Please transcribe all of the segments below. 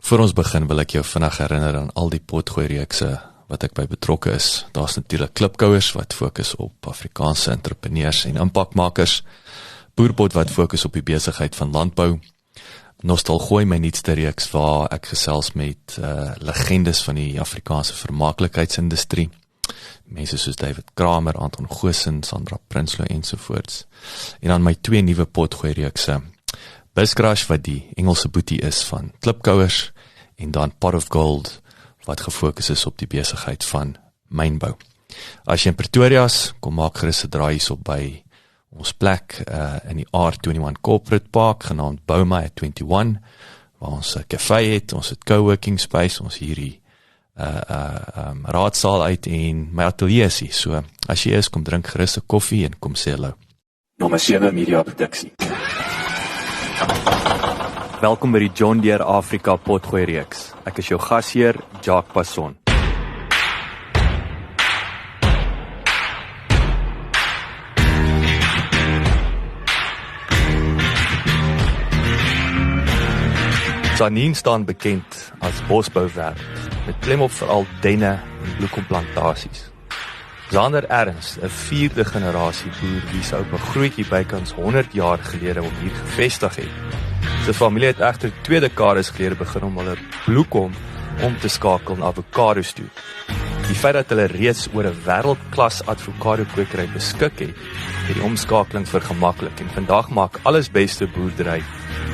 Voor ons begin wil ek jou vinnig herinner aan al die potgooi-reekse wat ek by betrokke is. Daar's natuurlik klipkouers wat fokus op Afrikaanse entrepreneurs en impakmakers, Boerpot wat fokus op die besigheid van landbou, Nostalgooi, my nuutste reeks waar ek gesels met legendes van die Afrikaanse vermaaklikheidsindustrie, mense soos David Kramer, Anton Goosen, Sandra Prinsloo ensovoorts. En dan my 2 nuwe potgooi-reekse, Buscrush wat die Engelse boetie is van klipkouers, en dan Pot of Gold wat gefokus is op die besigheid van mynbou. As jy in Pretoria is, kom maak gerus 'n draai hierop by ons plek in die R21 Corporate Park, genaamd Bouma at 21, waar ons 'n café het, ons het coworking space, ons hierdie raadsaal uit en my atelier is hier. So, as jy is, kom drink gerus 'n koffie en kom sê hallo. Nommer 7 Media Produksie. Welkom by die John Deere Afrika potgooi reeks. Ek is jou gasheer, Jacques Passon. Tzaneen staan bekend as bosbouwerk, met klem op veral denne en bloekomplantasies. Zander Ernst, 'n 4de generasie boer wie se oupa grootjie bykans 100 jaar gelede op hier gevestig het. Sy familie het egter 2 dekades gelede begin om hulle bloekom om te skakel na avokados toe. Die feit dat hulle reeds oor 'n wêreldklas avokado kwekery beskik het die omskakeling vergemaklik en vandag maak alles beste boerdery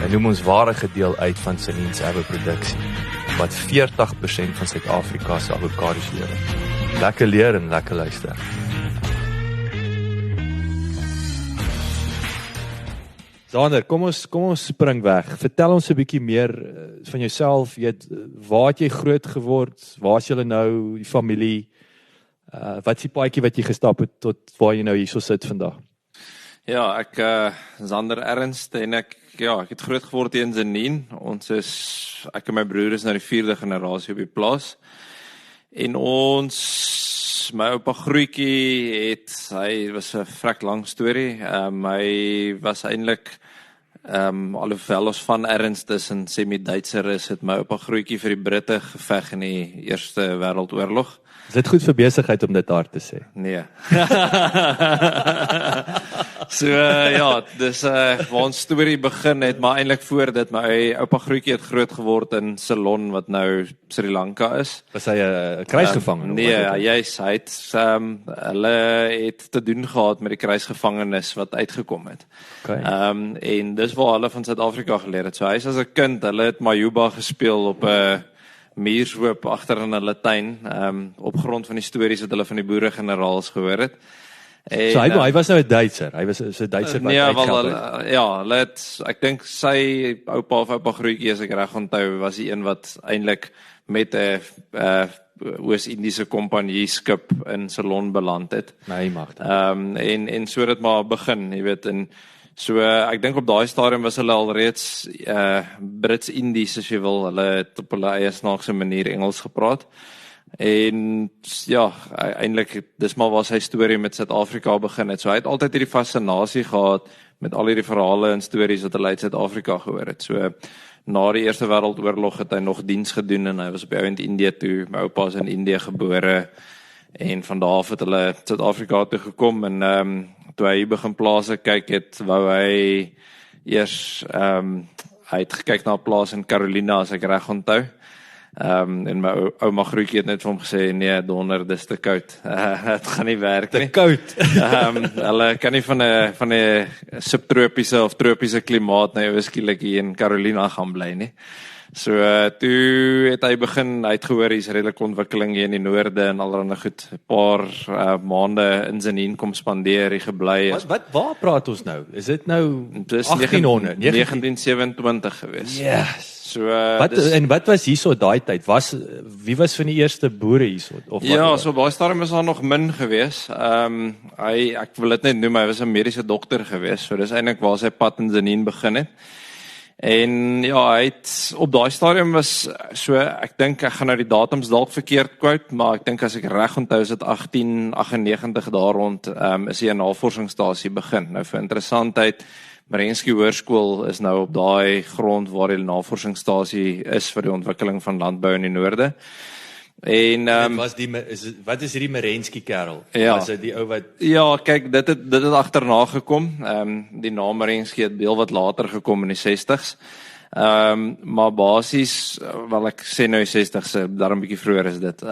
en noem ons ware deel uit van Tzaneen se avoproduksie, wat 40% van Suid-Afrika se avokados lewer. Lekker leer en lekker luister. Zander, kom ons spring weg. Vertel ons 'n bietjie meer van jouself. Waar het jy groot geword? Waar is julle nou, die familie? Wat is die paadjie wat jy gestap het tot waar jy nou hierso sit vandag? Ja, ek Zander Ernst en ek het groot geword in Tzaneen. Ek en my broer is nou die 4de generasie op die plaas. En my oupa grootjie hy was 'n vrek lang storie. Hy was eintlik alhoewel ons van Ernst is en semi-Duitser is, het my oupa grootjie vir die Britte geveg in die Eerste Wêreldoorlog. Is dit goed vir besigheid om dit hard te sê? Nee. So dis waar ons storie begin het, maar eintlik voor dit, my oupa grootjie het groot geword in Ceylon, wat nou Sri Lanka is. Was hy 'n kruisgevangene? Hulle het te doen gehad met die kruisgevangenes wat uitgekom het. Okay. En dis waar hulle van Suid-Afrika geleer het. So hy is as 'n kind, hulle het Majuba gespeel op 'n muurshoop agter in hulle tuin, op grond van die stories wat hulle van die boere-generaals gehoor het. En, so hy was nou 'n Duitser. Hy was 'n Duitser wat hulle het, ek dink sy oupa of oupa grootjie, as ek reg onthou, was die een wat eintlik met 'n Oos-Indiese kompanie skip in Ceylon beland het. Nee, mag. En so het maar begin, jy weet, en so ek dink op daai stadium was hulle al reeds Brits-Indies, as jy wil. Hulle het op hulle eie snaakse manier Engels gepraat. En eintlik dis maar waar sy storie met Suid-Afrika begin het. So hy het altyd hierdie fascinasie gehad met al hierdie verhale en stories wat hulle uit Suid-Afrika gehoor het. So na die Eerste Wêreldoorlog het hy nog diens gedoen en hy was op die ou in Indië toe. My oupa is in Indië gebore en van daar af het hulle Suid-Afrika toe gekom en toe hy begin plase kyk het, wou hy eers hy het gekyk na 'n plaas in Carolina, as ek reg onthou. En my ouma grootjie het net vir hom gesê, nee, donder, dis te koud. Het gaan nie werk nie. Te koud. Hulle kan nie van 'n subtropiese of tropiese klimaat nou skielik hier in Carolina gaan bly nie. So toe het hy begin, hy het gehoor hier's redelike ontwikkeling hier in die noorde en allerlei goed, 'n paar maande in Tzaneen kom spandeer, hy gebly. Waar praat ons nou? Is dit nou 1800? 1927 gewees. Yes. So, wat was hierso daai tyd? Wie was van die eerste boere hierso? So baie stadium was daar nog min gewees. Ek wil dit net noem, hy was 'n mediese dokter gewees. So dis eintlik waar sy pad in Tzaneen begin het. En hy het op daai stadium was so, ek dink ek gaan nou die datums dalk verkeerd quote, maar ek dink as ek reg onthou is dit 1898 daar rond is hy 'n navorsingsstasie begin. Nou vir interessantheid, Merensky Hoërskool is nou op daai grond waar die navorsingsstasie is vir die ontwikkeling van landbou in die noorde. En wat is hierdie Merensky kerel? Ja. Was dit die ou wat Ja, kyk, dit het agterna gekom. Die naam Merensky het heel wat later gekom in die 60s. Maar basies, wel ek sê nou die 60s, daarom bietjie vroeër is dit.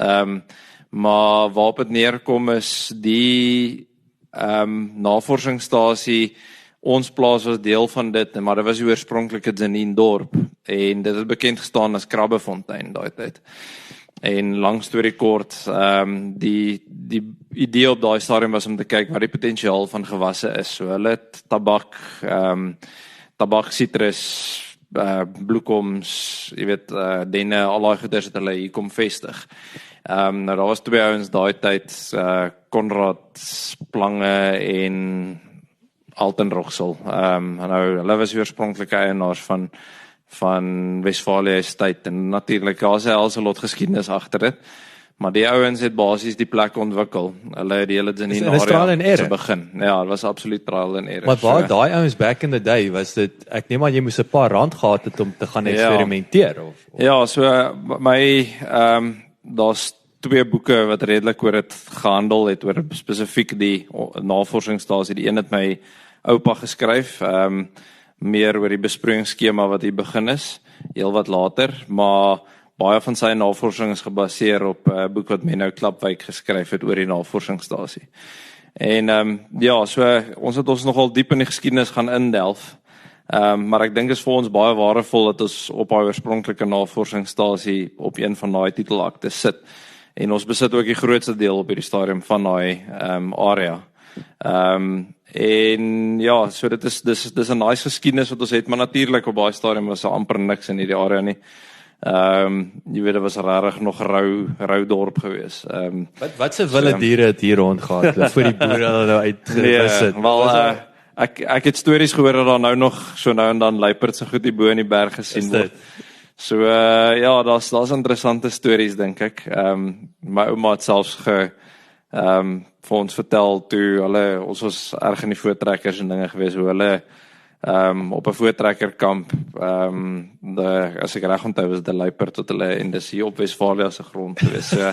Maar waarop het neerkom is die navorsingsstasie, ons plaas was deel van dit, maar dit was die oorspronklike Dzaneen-dorp en dit het bekend gestaan as Krabbefontein daai tyd. En lang storie kort, die idee op daai stadium was om te kyk wat die potensiaal van gewasse is. So hulle het tabak, sitrus, bloekoms, jy weet, denne, al daai goeders het hulle hier kom vestig. Nou daar was twee ouens daai tyd, Konrad Plange en Alton Rogsel. Nou hulle was die oorspronklike eienaars van Westfalia Estate en natuurlik daar is 'n lot geskiedenis agter dit. Maar die ouens het basies die plek ontwikkel. Hulle het die hele Dzaneen area te begin. Ja, dit was absoluut trial and error. Maar waar daai ouens back in the day was dit, ek neem aan jy moes 'n paar rand gehad het om te gaan eksperimenteer of? Ja, so daar's twee boeke wat redelik oor dit gehandel het, oor spesifiek die navorsingsstasie. Die een het my oupa geskryf, meer oor die besproeiingsskema wat hier begin is, heel wat later, maar baie van sy navorsing is gebaseer op 'n boek wat Menno Klapwyk geskryf het oor die navorsingsstasie. En ja, so ons het ons nogal diep in die geskiedenis gaan indelf, maar ek dink is vir ons baie waardevol dat ons op haar oorspronklike navorsingsstasie op een van daai titelakte sit. En ons besit ook die grootste deel op hierdie stadium van daai area. En ja, so dis 'n nice geskiedenis wat ons het, maar natuurlik op daai stadium was daar amper niks in hierdie area nie. Jy weet, dit was regtig nog rou dorp gewees. Wat se wilde diere het hier rondgehad voor die boere hulle nou uitgesit? Nee, wel ek het stories gehoor dat daar nou nog so nou en dan luiperds so goed hier bo in die berg gesien word. So ja, daar's interessante stories dink ek. My ouma het selfs vir ons vertel toe ons was erg in die voortrekkers en dinge gewees, hoe hulle op 'n voortrekkerkamp, as ek reg onthou was dit 'n luiperd tot hulle en dis hier op Westfalia se grond gewees. So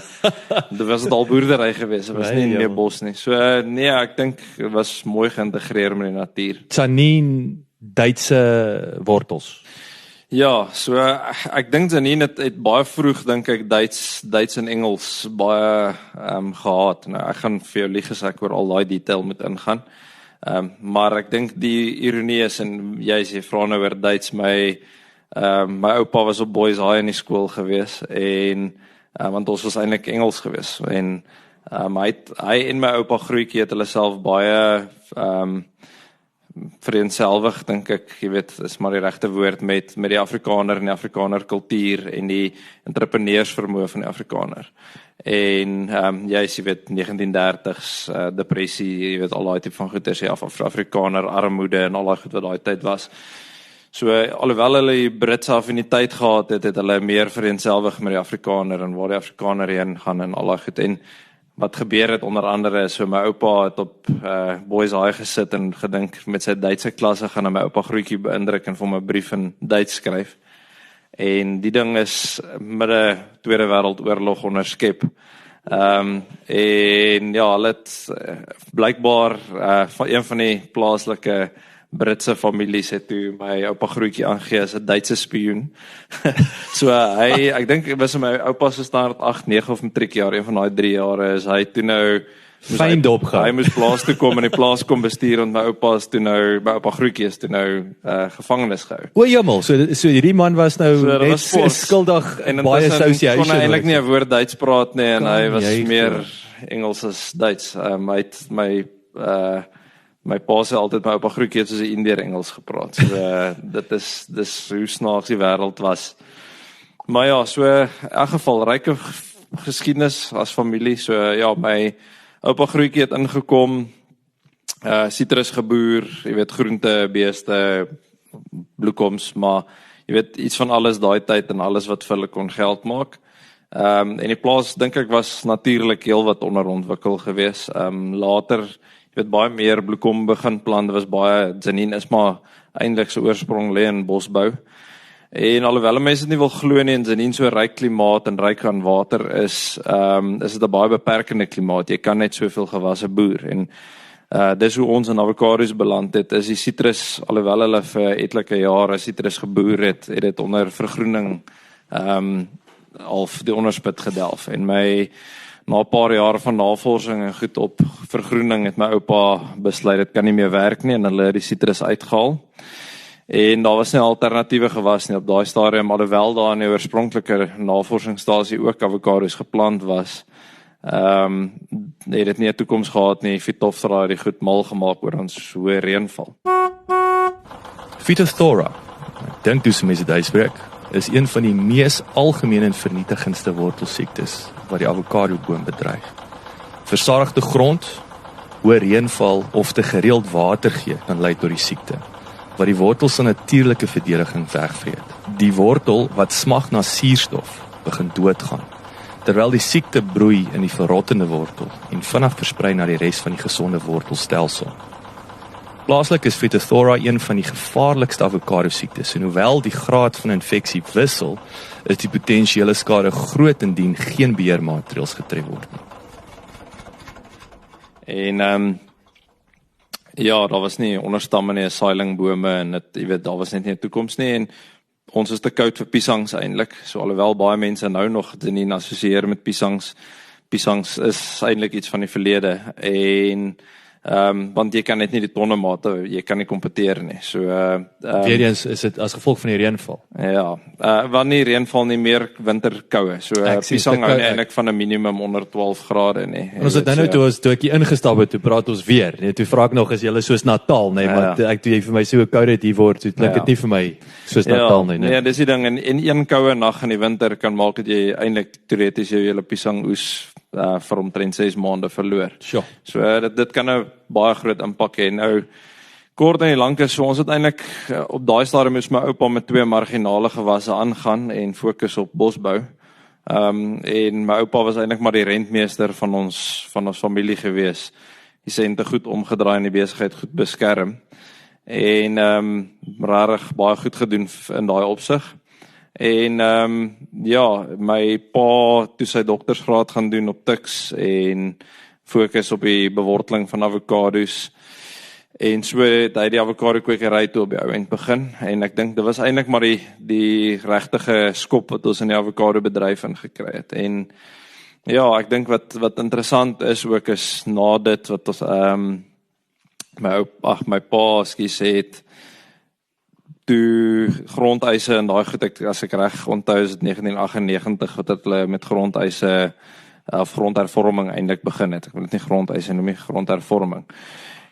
dit was al boerdery gewees, dit was nie meer bos nie. So nee, ek dink dit was mooi geïntegreer met die natuur. Dzaneen Duitse wortels. Ja, so ek dink Dzaneen het baie vroeg dink ek Duits en Engels baie gehad. Nou ek gaan vir jou lieg as ek oor al daai detail moet ingaan. Maar ek dink die ironie is, en jy vra nou oor Duits, my oupa was op Boys High in die skool gewees en want ons was eintlik Engels gewees en hy en my oupa grootjie het hulle self baie vereenselwig, dink ek, jy weet, is maar die regte woord met die Afrikaner en die Afrikaner kultuur en die entrepreneursvermoë van die Afrikaner. En jy weet 1930s depressie, jy weet al daai tipe van goeders, Afrikaner armoede en al daai goed wat daai tyd was. So alhoewel hulle die Britse affiniteit gehad het hulle meer vereenselwig met die Afrikaner en waar die Afrikaner heen gaan en al daai goed. En wat gebeur het onder andere is, so my oupa het op Boys High gesit en gedink met sy Duitse klasse gaan my oupa grootjie beïndruk en vir hom 'n brief in Duits skryf. En die ding is midde Tweede Wêreldoorlog onderskep. En ja, hulle het blykbaar een van die plaaslike Britse families het toe my oupa grootjie aangegee as 'n Duitse spioen. So ek dink was my oupa se standaard 8, 9 of matriekjaar, een van daai 3 jare is hy toe nou fyn dopgehou. Hy moes plaas toe kom en die plaas kom bestuur en my oupa grootjie is toe nou gevangenis gehou. O jemmel, so hierdie man was nou net skuldig en baie association. Kon hy eintlik nie 'n woord Duits praat nie en hy was meer Engels as Duits. Hy het my pa sê altyd my oupa grootjie het soos 'n Indiër Engels gepraat. So dis hoe snaaks die wêreld was. Maar ja, so in elk geval ryke geskiedenis as familie. So ja, my oupa grootjie het ingekom, sitrus geboer, jy weet groente, beeste, bloekoms, maar jy weet iets van alles daai tyd en alles wat vir hulle kon geld maak. En die plaas dink ek was natuurlik heel wat onderontwikkel gewees. Later, jy weet baie meer bloekom begin plant, was baie, Janine is maar eintlik sy oorsprong lê in bosbou. En alhoewel mense dit nie wil glo nie, en Janine so ryk klimaat en ryk aan water is dit 'n baie beperkende klimaat. Jy kan net soveel gewasse boer en dis hoe ons in avokados beland het, is die sitrus, alhoewel hulle vir etlike jare sitrus geboer het dit onder vergroening al die onderspit gedelf. En na 'n paar jaar van navorsing en goed op vergroening het my oupa besluit dit kan nie meer werk nie en hulle het die sitrus uitgehaal. En daar was nie alternatiewe gewas nie op daai stadium, alhoewel daar in die oorspronklike navorsingsstasie ook avokados geplant was. Het dit nie 'n toekoms gehad nie, Phytophthora het die goed mal gemaak oor ons hoë reënval. Phytophthora, ek dink toe mense dit uitspreek, is een van die mees algemene en vernietigendste wortelsiektes wat die avokadoboom bedreig. Versadigde grond, hoë reënval of te gereeld water gee kan lei tot die siekte, wat die wortel se natuurlike verdediging wegvreet. Die wortel wat smag na suurstof begin doodgaan, terwyl die siekte broei in die verrottende wortel en vinnig versprei na die res van die gesonde wortelstelsel. Plaaslik is Phytophthora een van die gevaarlikste avokado siektes en hoewel die graad van infeksie wissel, is die potensiële skade groot indien geen beheermaatreëls getref word nie. En ja, daar was nie onderstamme nie, saailingbome en daar was net nie 'n toekoms nie en ons is te koud vir piesangs eintlik. So alhoewel baie mense nou nog Janine assosieer met piesangs is eintlik iets van die verlede en want jy kan net nie die tonnenmate, jy kan nie kompeteer nie. So Weer eens is dit as gevolg van die reënval. Ja, wanneer reënval nie meer winterkoue. So piesang hou nie eintlik van 'n minimum onder 12 grade nie. En ons het nou toe ek hier ingestap het, toe praat ons weer. Nee, toe vra ek nog is julle soos Natal, nee, want ek toe jy vir my sê hoe koud dit hier word, so klink dit nie vir my soos Natal nie. Nee, dis die ding en een koue nag in die winter kan maak dat jy eintlik teoreties jou hele piesang oes vir omtrent 6 maande verloor. Sure. So dit kan 'n baie groot impak hê. Nou kort en lank is so ons uiteindelik op daai stadium moes my oupa met 2 marginale gewasse aangaan en fokus op bosbou. En my oupa was eintlik maar die rentmeester van ons familie gewees. Die sente goed omgedraai en die besigheid goed beskerm. En rarig baie goed gedoen in daai opsig. En my pa toe sy doktorsgraad gaan doen op Tuks en fokus op die beworteling van avokados. En so het hy die avokado kwekery toe op die ou end begin. En ek dink dit was eintlik maar die regtige skop wat ons in die avokado bedryf ingekry het. En ja, ek dink wat interessant is ook is na dit wat ons my pa het toe grondeise en daai goed, as ek reg onthou is dit 1998 wat hulle met grondeise of grondhervorming eintlik begin het. Ek wil dit nie grondeise noem nie, grondhervorming.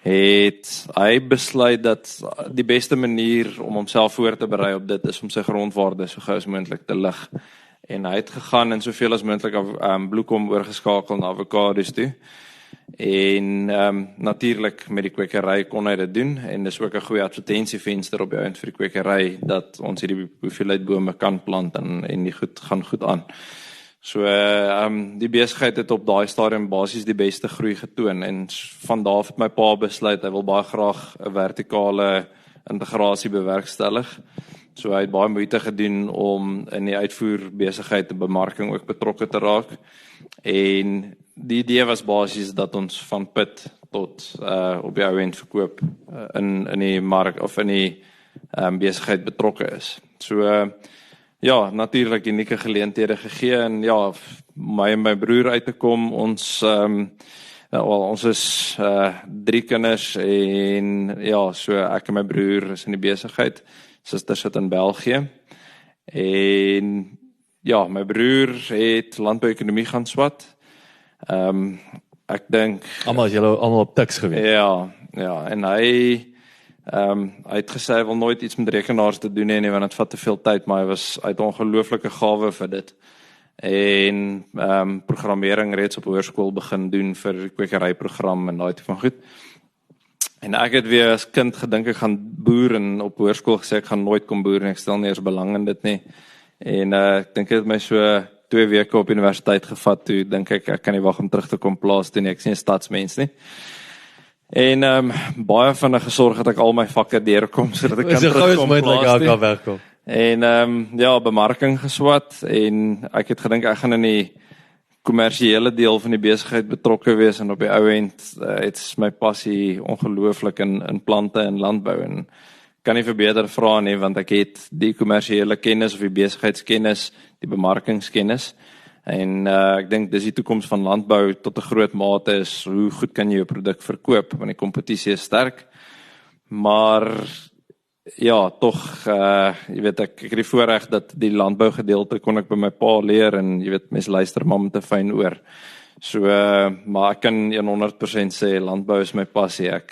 Het hy besluit dat die beste manier om homself voor te berei op dit is om sy grondwaarde so gou as moontlik te lig. En hy het gegaan en soveel as moontlik bloekom oorgeskakel na avokados toe. En natuurlik met die kwekery kon hy dit doen en dis ook 'n goeie advertensievenster op die eind vir die kwekery dat ons hierdie hoeveelheid bome kan plant en die goed gaan goed aan. So die besigheid het op daai stadium basies die beste groei getoon en van daar af het my pa besluit hy wil baie graag 'n vertikale integrasie bewerkstellig. So hy het baie moeite gedoen om in die uitvoer besigheid en bemarking ook betrokke te raak. En die idee was basies dat ons van pit tot op die ou end verkoop in die mark of in die besigheid betrokke is. So ja, natuurlik unieke geleenthede gegee en ja, my en my broer uit te kom. Ons is 3 kinders en ja, so ek en my broer is in die besigheid. Suster sit in België. En ja, my broer het landbouekonomie gaan swat. Ek dink almal op Tuks gewees. Ja, en hy het gesê hy wil nooit iets met rekenaars te doen hê nie want dit vat te veel tyd, maar hy het ongelooflike gawe vir dit. En programmering reeds op hoërskool begin doen vir kwekeryprogram en daai tipe van goed. En ek het weer as kind gedink ek gaan boer en op hoërskool gesê ek gaan nooit kom boer en ek stel nie eers belang in dit nie. En ek dink dit het my so 2 weke op universiteit gevat toe dink ek kan nie wag om terug te kom plaas toe nie, ek is nie 'n stadsmens nie. En baie vinnig gesorg dat ek al my vakke deurkom sodat ek kan terugkom plaas toe. Wegkom. En ja, bemarking geswat en ek het gedink ek gaan in die kommersiële deel van die besigheid betrokke wees en op die ou end het my passie ongelooflik in plante en landbou en kan nie vir beter vra nie want ek het die kommersiële kennis of die besigheidskennis, die bemarkingskennis en ek dink dis die toekoms van landbou tot 'n groot mate is hoe goed kan jy jou produk verkoop want die kompetisie is sterk. Maar ja, tog jy weet ek het die voorreg dat die landbougedeelte kon ek by my pa leer en jy weet mense luister maar met 'n fyn oor. So maar ek kan 100% sê landbou is my passie. Ek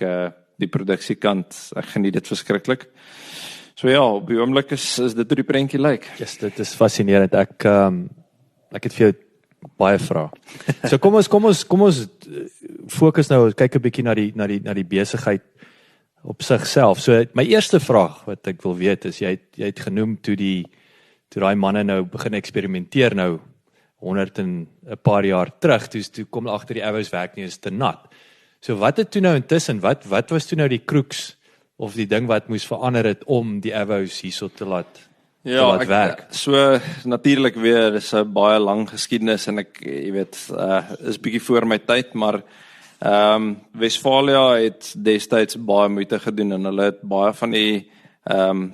die produksiekant, ek geniet dit verskriklik. So ja, op die oomblik is dit hoe die prentjie lyk. Yes, dit is fascinerend. Ek het vir jou baie vrae. So kom ons fokus nou, kyk 'n bietjie na die besigheid op sigself. So my eerste vraag wat ek wil weet is jy het genoem toe daai manne nou begin eksperimenteer nou 100 en 'n paar jaar terug, toe kom agter die avo's werk nie is te nat. So wat het toe nou intussen, wat was toe nou die crux of die ding wat moes verander het om die avo's hierso te laat werk? So natuurlik weer, dis 'n baie lang geskiedenis en ek jy weet is bietjie voor my tyd, maar Westfalia het destyds baie moeite gedoen en hulle het baie van die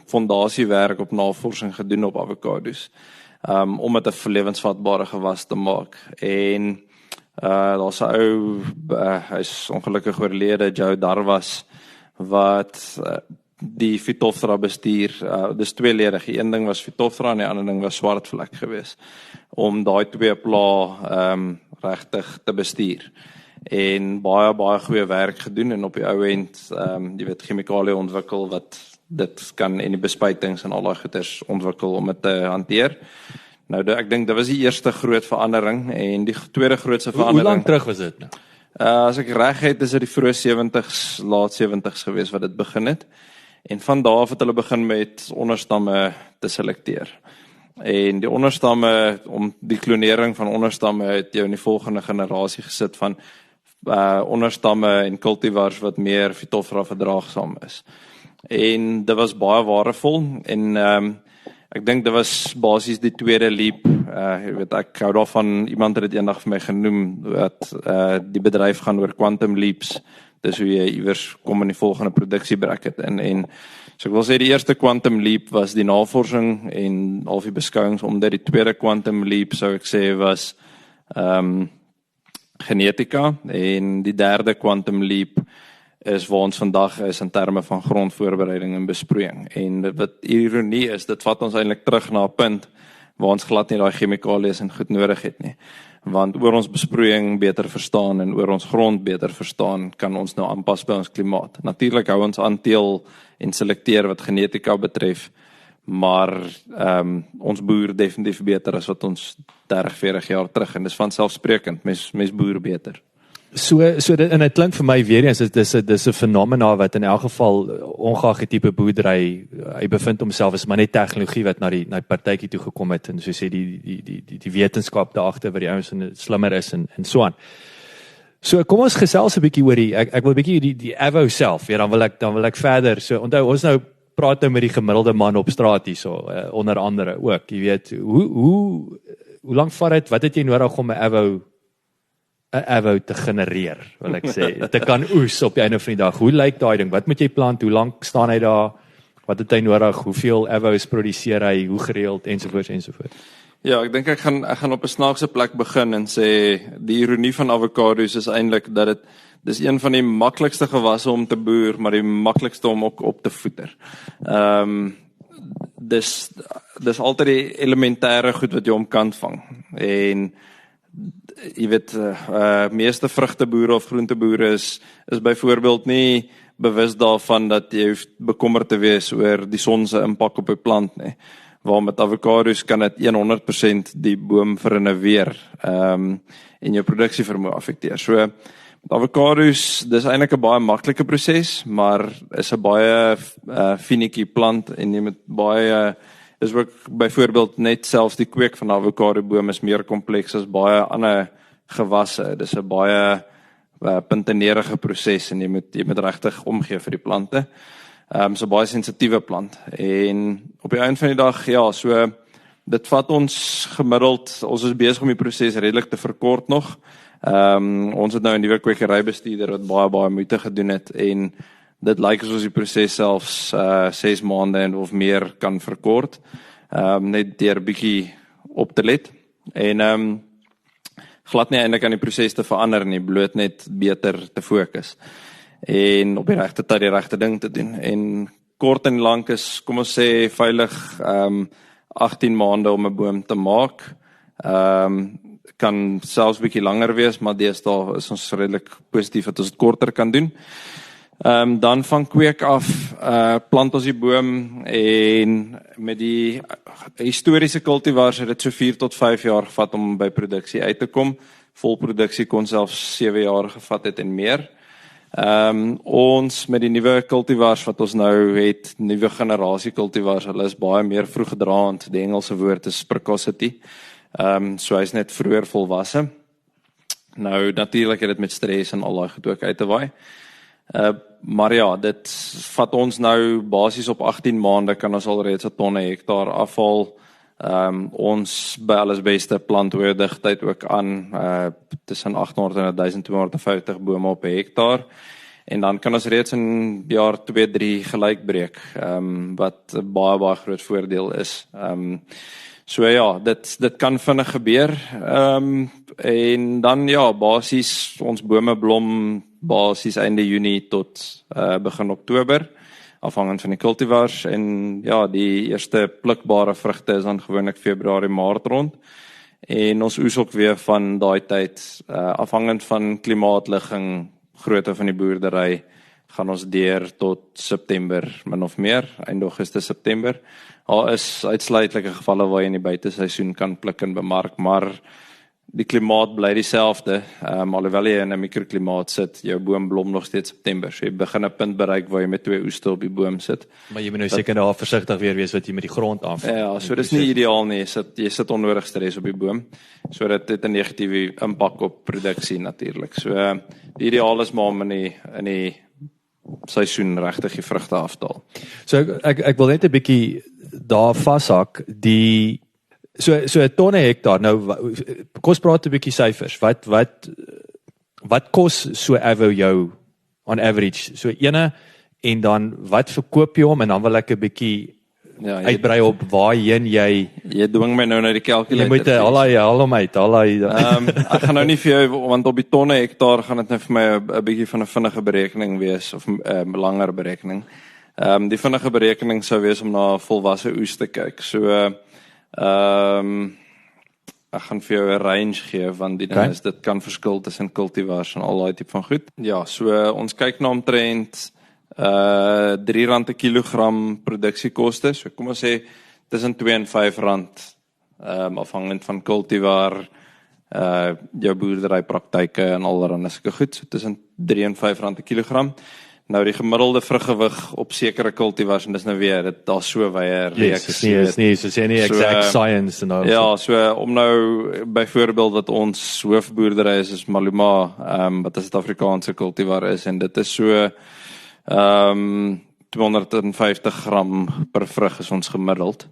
fondasiewerk op navorsing gedoen op avokados om dit 'n lewensvatbare gewas te maak. En daar's 'n ou hy's ongelukkig oorlede, Joe Darwas, wat die Phytophthora bestuur. Dis tweeledig. Die een ding was Phytophthora en die ander ding was swartvlek geweest om daai twee pla regtig te bestuur. En baie goeie werk gedoen en op die ou end jy weet chemikalie ontwikkel wat dit kan en die bespuitings en al daai goeders ontwikkel om dit te hanteer. Nou ek dink dit was die eerste groot verandering en die tweede grootste verandering. Hoe lank terug was dit nou? As ek reg het, is dit die vroeë 70s, laat 70s gewees wat dit begin het. En van daar af het hulle begin met onderstamme te selekteer. En die onderstamme, om die klonering van onderstamme het jou in die volgende generasie gesit van onderstamme en cultivars wat meer Phytophthora verdraagsaam is. En dit was baie waardevol en ek dink dit was basies die tweede leap. Jy weet ek hou daarvan, iemand het dit eendag vir my genoem dat die bedryf gaan oor quantum leaps. Dis hoe jy iewers kom in die volgende produksiebracket en so ek wil sê die eerste quantum leap was die navorsing en al die beskouings omdat die tweede quantum leap sou ek sê was genetika en die derde quantum leap is waar ons vandag is in terme van grondvoorbereiding en besproeiing. En wat ironie is, dit vat ons eintlik terug na 'n punt waar ons glad nie daai chemikalieë en goed nodig het nie. Want oor ons besproeiing beter verstaan en oor ons grond beter verstaan, kan ons nou aanpas by ons klimaat. Natuurlik hou ons aanteel en selekteer wat genetika betref, maar ons boer definitief beter as wat ons 30-40 jaar terug en dis vanselfsprekend, mens boer beter. So dit, en dit klink vir my weer eens, dis 'n fenomena wat in elk geval ongeag die tipe boerdery, hy bevind homself is maar net tegnologie wat na die partytjie toe gekom het en so sê die wetenskap daar agter wat die ouens slimmer is en so aan. So kom ons gesels 'n bietjie oor ek wil 'n bietjie die avo self, ja, dan wil ek verder. So onthou ons nou praat nou met die gemiddelde man op straat hierso, onder andere ook, jy weet, hoe lank vat dit, wat het jy nodig om 'n avo te genereer, wil ek sê, te kan oes op die einde van die dag. Hoe lyk daai ding? Wat moet jy plant? Hoe lank staan hy daar? Wat het hy nodig? Hoeveel avos produseer hy? Hoe gereeld ensovoorts? Ja, ek dink ek gaan op 'n snaakse plek begin en sê die ironie van avokados is eintlik dat dis een van die maklikste gewasse om te boer, maar die maklikste om ook op te voeder. Dis altyd die elementêre goed wat jy om kan vang. En jy weet, meeste vrugteboere of groenteboere is byvoorbeeld nie bewus daarvan dat jy bekommerd te wees oor die son se impak op 'n plant nie. Waar met avokados kan dit 100% die boom verinneweer en jou produksievermoë affekteer. So met avokados, dis eintlik 'n baie maklike proses, maar is 'n baie finietjie plant en jy moet baie is ook byvoorbeeld net selfs die kweek van avokado boom is meer kompleks as baie ander gewasse. Dis 'n puntenerige proses en jy moet regtig omgee vir die plante. So baie sensitiewe plant. En op die einde van die dag, ja, so dit vat ons gemiddeld, ons is besig om die proses redelik te verkort nog. Ons het nou 'n nuwe kwekerybestuurder wat baie moeite gedoen het en dit lyk asof die proses selfs 6 maande of meer kan verkort. Net deur 'n bietjie op te let. En glad nie eintlik aan die proses te verander nie, bloot net beter te fokus. En op die regte tyd die regte ding te doen. En kort en lank is, kom ons sê, veilig 18 maande om 'n boom te maak. Kan selfs 'n bietjie langer wees, maar deesdae is ons redelik positief dat ons dit korter kan doen. Dan van kweek af plant ons die boom en met die historiese kultivars het dit so 4 tot 5 jaar gevat om by produksie uit te kom. Volproduksie kon selfs 7 jaar gevat het en meer. Ons met die nuwe kultivars wat ons nou het, nuwe generasie kultivars, hulle is baie meer vroegdraand. Die Engelse woord is precocity. So hy is net vroeër volwasse. Nou natuurlik het dit met stres en al daai goed ook uit te waai. Maar ja, dit vat ons nou basies op 18 maande kan ons alreeds 'n tonne hektaar afval. Ons by alles beste planthoedigheid ook aan tussen 800 en 1250 bome op 'n hektaar. En dan kan ons reeds in jaar 2-3 gelyk breek, wat 'n baie groot voordeel is. So ja, dit kan vinnig gebeur. En dan ja, basies ons bome blom basies einde Junie tot begin Oktober, afhangend van die kultivars. En ja, die eerste plukbare vrugte is dan gewoonlik Februarie, Maart rond. En ons oes ook weer van daai tyd, afhangend van klimaatligging, grootte van die boerdery, gaan ons deur tot September, min of meer, einde Augustus, September. Daar is uitsluitlike gevalle waar jy in die buiteseisoen kan pluk en bemark, maar die klimaat bly dieselfde. Alhoewel jy in 'n mikroklimaat sit, jou boom blom nog steeds September. So jy begin 'n punt bereik waar jy met 2 oeste op die boom sit. Maar jy moet nou seker daar versigtig weer wees wat jy met die grond aanvang. Ja, so dis nie ideaal nie. Jy sit onnodig stres op die boom. So dit het 'n negatiewe impak op produksie natuurlik. So die ideaal is maar om in die seisoen regtig die vrugte aftaal. So ek wil net 'n bietjie daar vashak, so 'n tonne hektaar. Nou kom ons praat 'n bietjie syfers. Wat kos so avo jou on average? So ene, en dan wat verkoop jy hom, en dan wil ek 'n bietjie uitbrei op waarheen jy dwing my nou na die calculator. Jy moet haal hom uit. Ek gaan nou nie vir jou, want op die tonne hektaar gaan dit nou vir my 'n bietjie van 'n vinnige berekening wees, of 'n langer berekening. Die vinnige berekening sou wees om na volwasse oes te kyk. So ek gaan vir jou 'n range gee, want die ding is, dit kan verskil tussen kultivars en al daai tipe van goed. Ja, so ons kyk na omtrent R3 per kilogram produksiekoste. So kom ons sê tussen R2 en R5, afhangend van kultivar, jou boerderypraktyke en allerlei sulke goed. So tussen R3 en R5 per kilogram. Nou die gemiddelde vruggewig op sekere kultivars, en dis nou weer, daar's so wye reeks. Dis nie exact science en al. Ja, so om nou byvoorbeeld wat ons hoofboerdery is Maluma, wat 'n Suid-Afrikaanse kultivar is, en dit is so 250 gram per vrug is ons gemiddeld.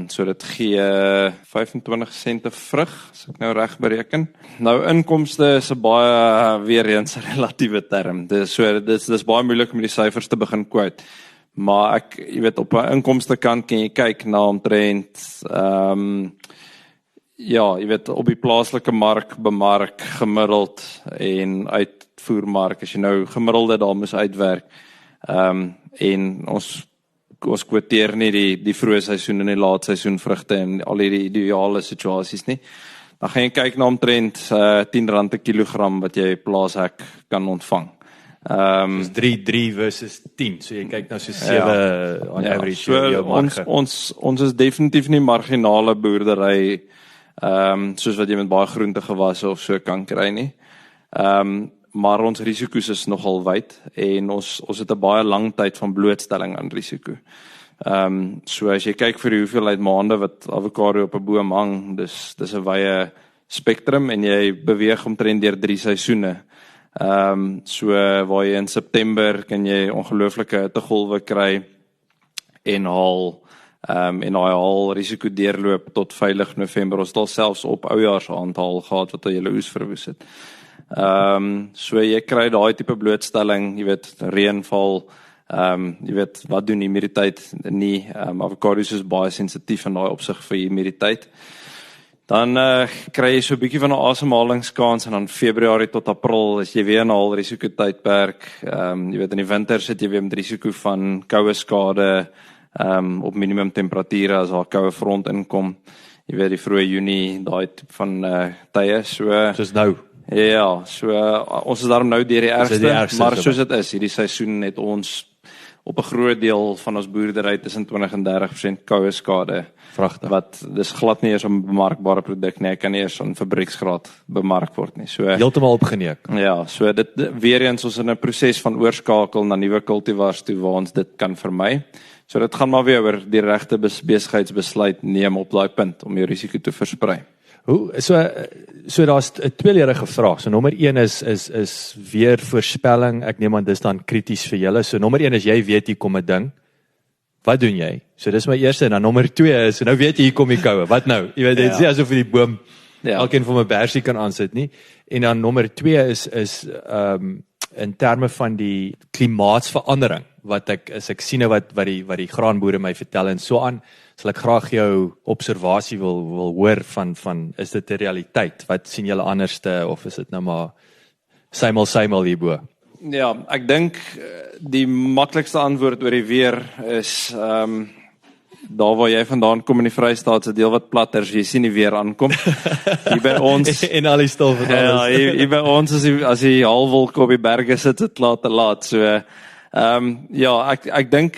So dit gee 25 sent 'n vrug, as ek nou reg bereken. Nou inkomste is 'n baie weer eens relatiewe term. Dis baie moeilik om die syfers te begin quote. Maar jy weet, op 'n inkomste kant kan jy kyk na omtrent jy weet, op die plaaslike mark bemark gemiddeld en uitvoermark, as jy nou gemiddelde daar moes uitwerk. En ons kwoteer nie die vroeë seisoen en die laat seisoen vrugte en al die ideale situasies nie. Dan gaan jy kyk na omtrent R10 per kilogram wat jy plaashek kan ontvang. Dus 3 versus 10, so jy kyk nou so 7 on average. So ons is definitief nie marginale boerdery, soos wat jy met baie groentegewasse of so kan kry nie. Maar ons risiko's is nogal wyd, en ons het 'n baie lang tyd van blootstelling aan risiko. So as jy kyk vir die hoeveelheid maande wat avokado op 'n boom hang, dis 'n wye spektrum, en jy beweeg omtrent deur 3 seisoene. So waar jy in September kan jy ongelooflike hittegolwe kry en haal risiko deurloop tot veilig November. Ons het al selfs op oujaarsaand gehad wat julle oes verwoes het. So jy kry daai tipe blootstelling, jy weet reënval, jy weet wat doen humiditeit nie. Avokados is baie sensitief in daai opsig vir humiditeit. Dan kry jy so 'n bietjie van 'n asemhalingskans en dan Februarie tot April is jy weer in 'n al risiko tydperk. Jy weet in die winter sit jy weer met risiko van koue skade op minimum temperature as daar koue front inkom. Jy weet die vroeë Junie, daai tipe van tye. Soos nou. Ja, ons is daarom nou deur die ergste, maar soos dit is, hierdie seisoen het ons op 'n groot deel van ons boerdery tussen 20 en 30% koue skade. Vragtig. Wat dis glad nie eers 'n bemarkbare produk nie, hy kan nie eers aan fabrieksgraad bemark word nie. So heeltemal opgeneek. Ja, so dit weer eens ons in 'n proses van oorskakel na nuwe kultivars toe waar ons dit kan vermy. So dit gaan maar weer oor die regte besigheidsbesluit neem op daai punt om jou risiko te versprei. So daar's 'n tweeledige vraag. So nommer 1 is weer voorspelling. Ek neem aan dis dan krities vir julle. So nommer 1 is jy weet hier kom 'n ding. Wat doen jy? So dis my eerste en dan nommer 2 is nou weet jy hier kom die koue. Wat nou? Jy weet dit is nie asof jy die boom elkeen van my bersie kan aansit nie. En dan nommer 2 is in terme van die klimaatsverandering wat as ek sien wat die graanboere my vertel en so aan, sal ek graag jou observasie wil hoor van is dit 'n realiteit? Wat sien julle anderste of is dit nou maar symal hierbo? Ja, ek dink die maklikste antwoord oor die weer is daar waar jy vandaan kom in die Vrystaat se deel wat plat is, jy sien die weer aankom. Hier by ons en al die stof en alles. Ja, hier by ons as die halwolk op die berge sit, dit laat te laat. So ja, ek dink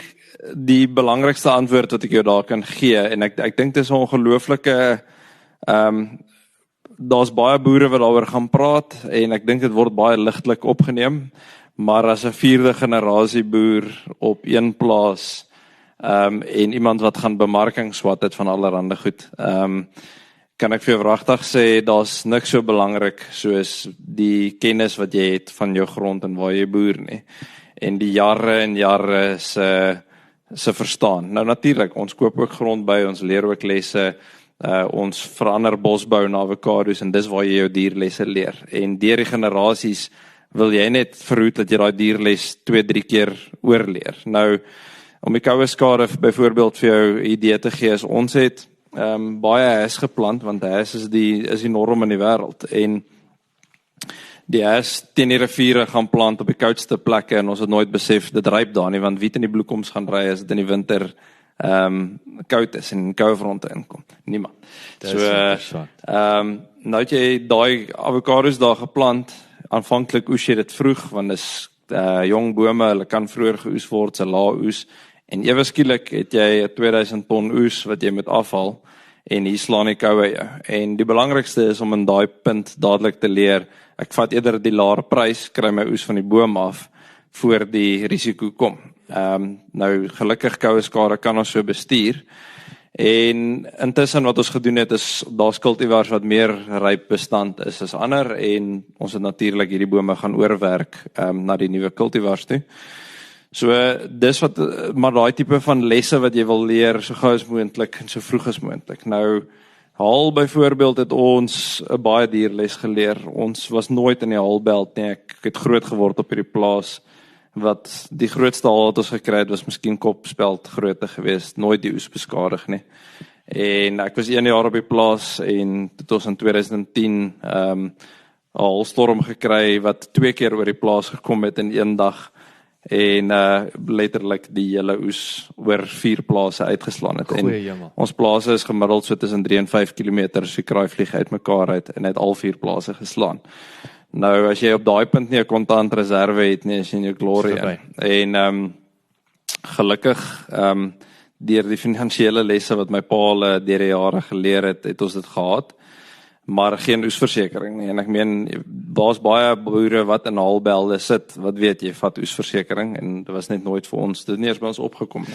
die belangrikste antwoord wat ek jou daar kan gee en ek dink dit is 'n ongelooflike daar's baie boere wat daaroor gaan praat en ek dink dit word baie ligtelik opgeneem, maar as 'n 4de generasie boer op een plaas en iemand wat gaan bemarking swat het van allerhande goed. Kan ek vir jou wragtig sê, daar's niks so belangrik soos die kennis wat jy het van jou grond en waar jy boer nie. En die jare en jare se verstaan. Nou natuurlik, ons koop ook grond by, ons leer ook lesse, ons verander bosbou na avokados en dis waar jy jou dierlesse leer. En deur die generasies wil jy net verhoed dat jy daai dierles 2-3 keer oorleer. Nou om die koue skade byvoorbeeld vir jou idee te gee, is ons het baie has geplant, want has is die norm in die wêreld en die has teen die riviere gaan plant op die koudste plekke en ons het nooit besef dit ryp daar nie, want wie het in die bloekoms gaan ry as dit in die winter koud is en koue fronte inkom? Niemand. Nou het jy daai avokados daar geplant, aanvanklik oes jy dit vroeg, want dis jong bome, hulle kan vroeër geoes word, se lae oes, en ewe skielik het jy 'n 2000 ton oes wat jy moet afhaal, en hier slaan die koue jou. En die belangrikste is om in daai punt dadelik te leer, ek vat eerder die laer prys, kry my oes van die boom af, voor die risiko kom. Nou gelukkig koue skade kan ons so bestuur, en intussen wat ons gedoen het is, daar's kultivars wat meer ryp bestand is as ander, en ons het natuurlik hierdie bome gaan oorwerk na die nuwe kultivars toe. So dis wat, maar daai tipe van lesse wat jy wil leer, so gou as moontlik en so vroeg as moontlik. Nou, haal byvoorbeeld het ons 'n baie dierles geleer. Ons was nooit in die haalbelt nie. Ek het groot geword op hierdie plaas, wat die grootste haal wat ons gekry het, was miskien kopspeld grootte geweest, nooit die oes beskadig nie. En ek was 1 jaar op die plaas, en het ons in 2010 'n haalstorm gekry, wat 2 keer oor die plaas gekom het in 1 dag, en letterlik die hele oes oor 4 plase uitgeslaan het. En ons plase is gemiddeld so tussen 3 en 5 kilometer, so kraai vlieg uit mekaar uit, en het al 4 plase geslaan. Nou, as jy op daai punt nie 'n kontant reserve het nie, is jy in jou glory in. En gelukkig, deur die finansiële lesse wat my pa deur die jare geleer het ons dit gehad, maar geen oesversekering nie. En ek meen, daar's baie boere wat in haalbelde sit, wat weet jy, vat oesversekering, en dit was net nooit vir ons, dit het nie eers by ons opgekom nie.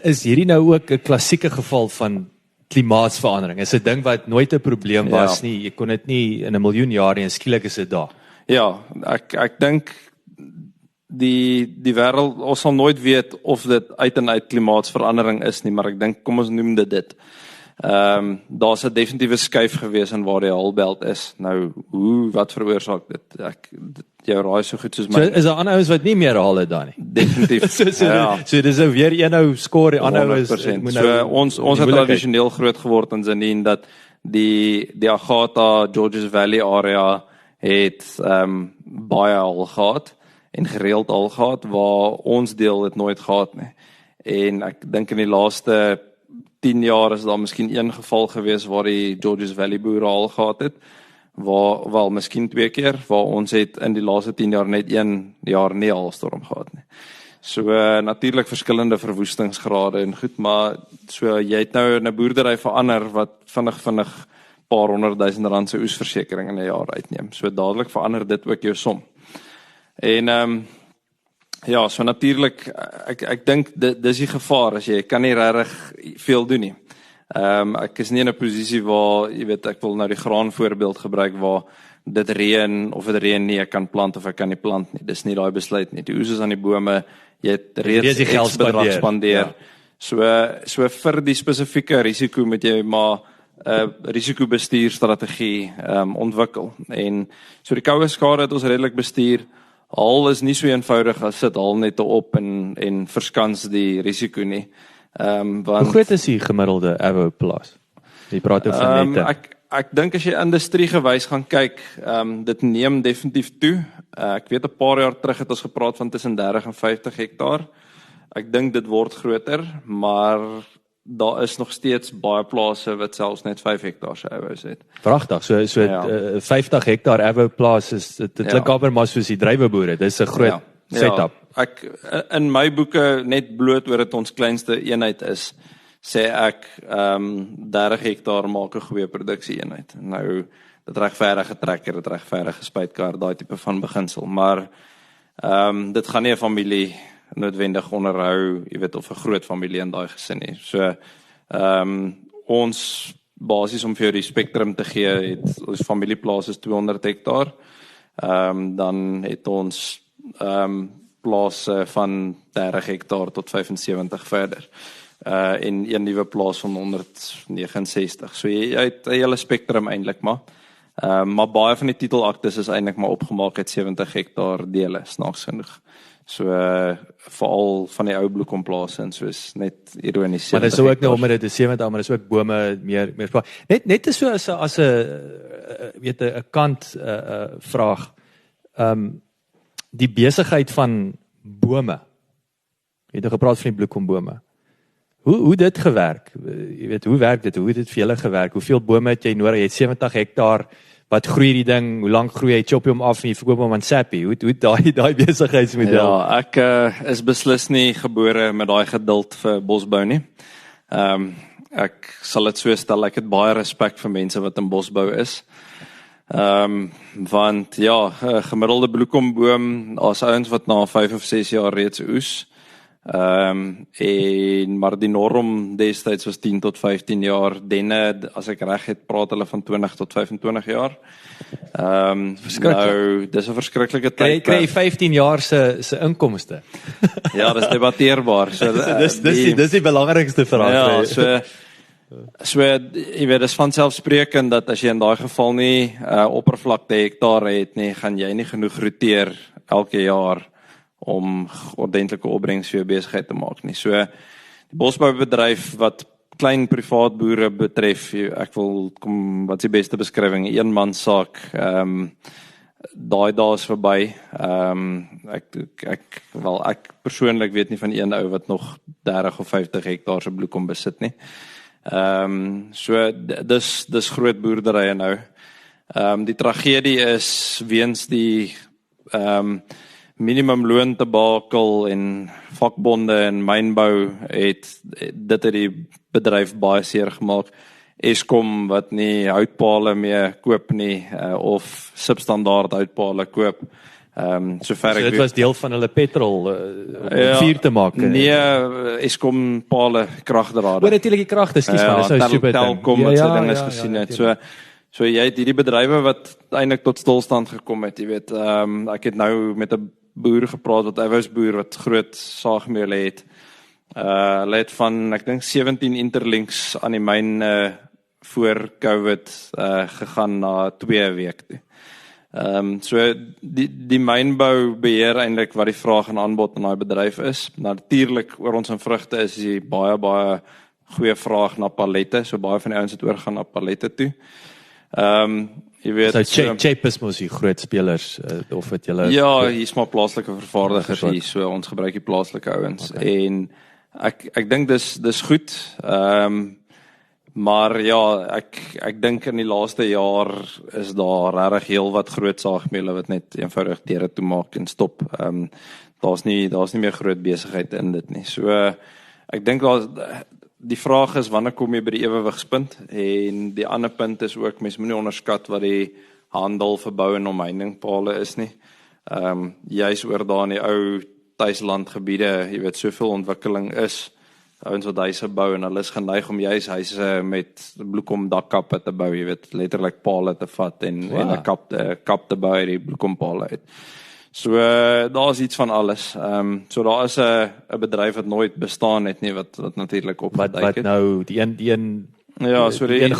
Is hierdie nou ook 'n klassieke geval van klimaatsverandering? Is 'n ding wat nooit 'n probleem was nie, jy kon dit nie in 'n miljoen jaar nie, en skielik is dit daar. Ja, ek dink die wêreld, ons sal nooit weet of dit uit en uit klimaatsverandering is nie, maar ek dink, kom ons noem dit. Daar's 'n definitiewe skuif gewees in waar die Haalbelt is. Nou, wat veroorsaak dit? Jou raai so goed soos my. So is daar ander ouens wat nie meer haal het daar nie. Definitief. So dis nou weer een ou skoor, die ander ou is 100%. So ons het tradisioneel groot geword in Zanine dat die Agatha Georges Valley area het baie al gehad en gereeld al gehad, waar ons deel het nooit gehad nie. En ek dink in die laaste 10 jaar is daar miskien een geval gewees waar die Georges Valley boere al gehad het, wel miskien 2 keer, waar ons het in die laaste 10 jaar net 1 jaar nie haalstorm gehad nie. So natuurlik verskillende verwoestingsgrade en goed, maar so jy het nou 'n boerdery verander wat vinnig paar 100.000 rand se oesversekering in 'n jaar uitneem. So dadelik verander dit ook jou som. En ja, so natuurlik, ek dink dis die gevaar, as jy kan nie regtig veel doen nie. Ek is nie in 'n posisie waar, jy weet, ek wil nou die graan voorbeeld gebruik, waar dit reën, of dit reën nie, ek kan plant of ek kan nie plant nie, dis nie daai besluit nie, die oes is aan die bome, jy het reeds die geld spandeer. Ja. So vir die spesifieke risiko moet jy maar risikobestuurstrategie ontwikkel, en so die koue skade het ons redelik bestuur. Haal is nie so eenvoudig as sit haal net op en verskans die risiko nie. Want hoe groot is die gemiddelde avoplaas? Jy praat oor van nette. Ek dink as jy industriegewys gaan kyk, dit neem definitief toe. Ek weet 'n paar jaar terug het ons gepraat van tussen 30 en 50 hektaar. Ek dink dit word groter, maar daar is nog steeds baie plase wat selfs net 5 hektaar se avos het. Pragtig, so Ja. 50 hektaar avoplaas is, dit klink amper maar soos die druiweboere, dis 'n groot setup. Ek in my boeke, net bloot oor dit ons kleinste eenheid is, sê ek 30 hektaar maak 'n goeie produksie eenheid. Nou, dit regverdig 'n trekker, dit regverdig 'n spuitkar, daai tipe van beginsel, maar dit gaan nie 'n familie noodwendig onderhou, jy weet, of 'n groot familie in daai gesin nie. So ons basies om vir jou die spektrum te gee, het ons familieplaas is 200 hektaar. Dan het ons plase van 30 hektaar tot 75 verder. En een nuwe plaas van 169. So jy het 'n hele spektrum eintlik maar. Maar baie van die titelaktes is eintlik maar opgemaak uit 70 hektaar dele, snaaks genoeg. So veral van die ou bloekomplase en soos net ironies. Maar dis ook nou omdat dit is 70, maar dis ook bome meer net is so as 'n weet 'n kant vraag. Die besigheid van bome. Jy het gepraat van die bloekombome. Hoe dit gewerk? Jy weet, hoe werk dit? Hoe het dit vir julle gewerk? Hoeveel bome het jy nodig? Jy het 70 hektaar. Wat groei die ding? Hoe lank groei hy? Chop jy hom af en jy verkoop hom aan Sappi? Hoe daai besigheidsmodel? Ja, ek is beslis nie gebore met daai geduld vir bosbou nie. Ek sal dit so stel, ek het baie respek vir mense wat in bosbou is. Want ja, gemiddelde bloekomboom, as ouens wat na 5 of 6 jaar reeds oes, maar die norm destyds was 10 tot 15 jaar, denne, as ek reg het, praat hulle van 20 tot 25 jaar. Nou, dis 'n verskriklike tyd. Kry 15 jaar se inkomste. Ja, dis debatteerbaar. So, dis die belangrikste vraag. Ja, so jy weet, dis vanselfsprekend dat as jy in daai geval nie oppervlakte hektare het nie, gaan jy nie genoeg roteer elke jaar om ordentlike opbrengs vir jou besigheid te maak nie. So die bosboubedryf wat klein privaat boere betref, ek wil kom, wat is die beste beskrywing, eenmanssaak, daai dae is verby. Ek persoonlik weet nie van een ou wat nog 30 of 50 hektaar se bloekom besit nie. So dis groot boerderye nou. Die tragedie is weens die minimumloon debakel en vakbonde en mynbou het die bedryf baie seer gemaak. Eskom wat nie houtpale meer koop nie, of substandaard houtpale koop. Sover ek dit was deel van hulle petrol om vuur te maak. Nee, Eskom pale kragdrade. Maar natuurlik die krag, dis maar dis nou super Telkom wat se dinge gesien het. So So jy het hierdie bedrywe wat eintlik tot stilstand gekom het, jy weet. Ek het nou met 'n boer gepraat wat eiwysboer wat groot saagmeule het. Hulle het van ek dink 17 interlinks aan die myn voor COVID gegaan na 2 week toe. So die mynbou beheer eintlik wat die vraag en aanbod in daai bedryf is. Natuurlik oor ons en vrugte is die baie goeie vraag na pallette, so baie van die ouens het oorgaan na pallette toe. Jy weet, so Chap is mos die groot spelers of het julle ja, hier's maar plaaslike vervaardigers hier, so ons gebruik die plaaslike ouens en ek dink dis goed. Maar ja, ek dink in die laaste jaar is daar regtig heel wat groot saagmeule wat net eenvoudig deure toe maak en stop. Daar's nie meer groot besigheid in dit nie. So ek dink die vraag is wanneer kom jy by die ewewiggspunt en die ander punt is ook mens moenie onderskat wat die handel vir bou en omheiningpale is nie. Juis oor daar in die ou tuislandgebiede, jy weet soveel ontwikkeling is. Ouens wat huise bou en hulle is geneig om juis huise met bloekom dakkappe te bou, jy weet, letterlik pale te vat en 'n kap te bou uit die bloekompale uit. So daar's iets van alles. So daar is 'n bedryf wat nooit bestaan het nie wat natuurlik opgeduik het. Wat nou die een ja, so die een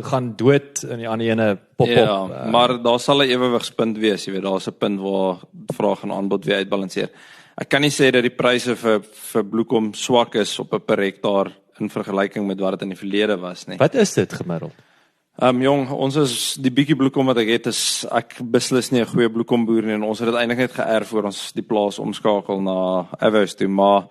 gaan dood en die ander ene pop op. Ja, maar daar sal 'n ewewigspunt wees, jy weet, daar's 'n punt waar vraag en aanbod weer uitbalanseer. Ek kan nie sê dat die pryse vir bloekom swak is op 'n per hektaar in vergelyking met wat dit in die verlede was nie. Wat is dit gemiddeld? Jong, ons is die bietjie bloekom wat ek het is ek beslis nie 'n goeie bloekomboer nie en ons het dit eintlik net geërf voor ons die plaas omskakel na Avos toe, maar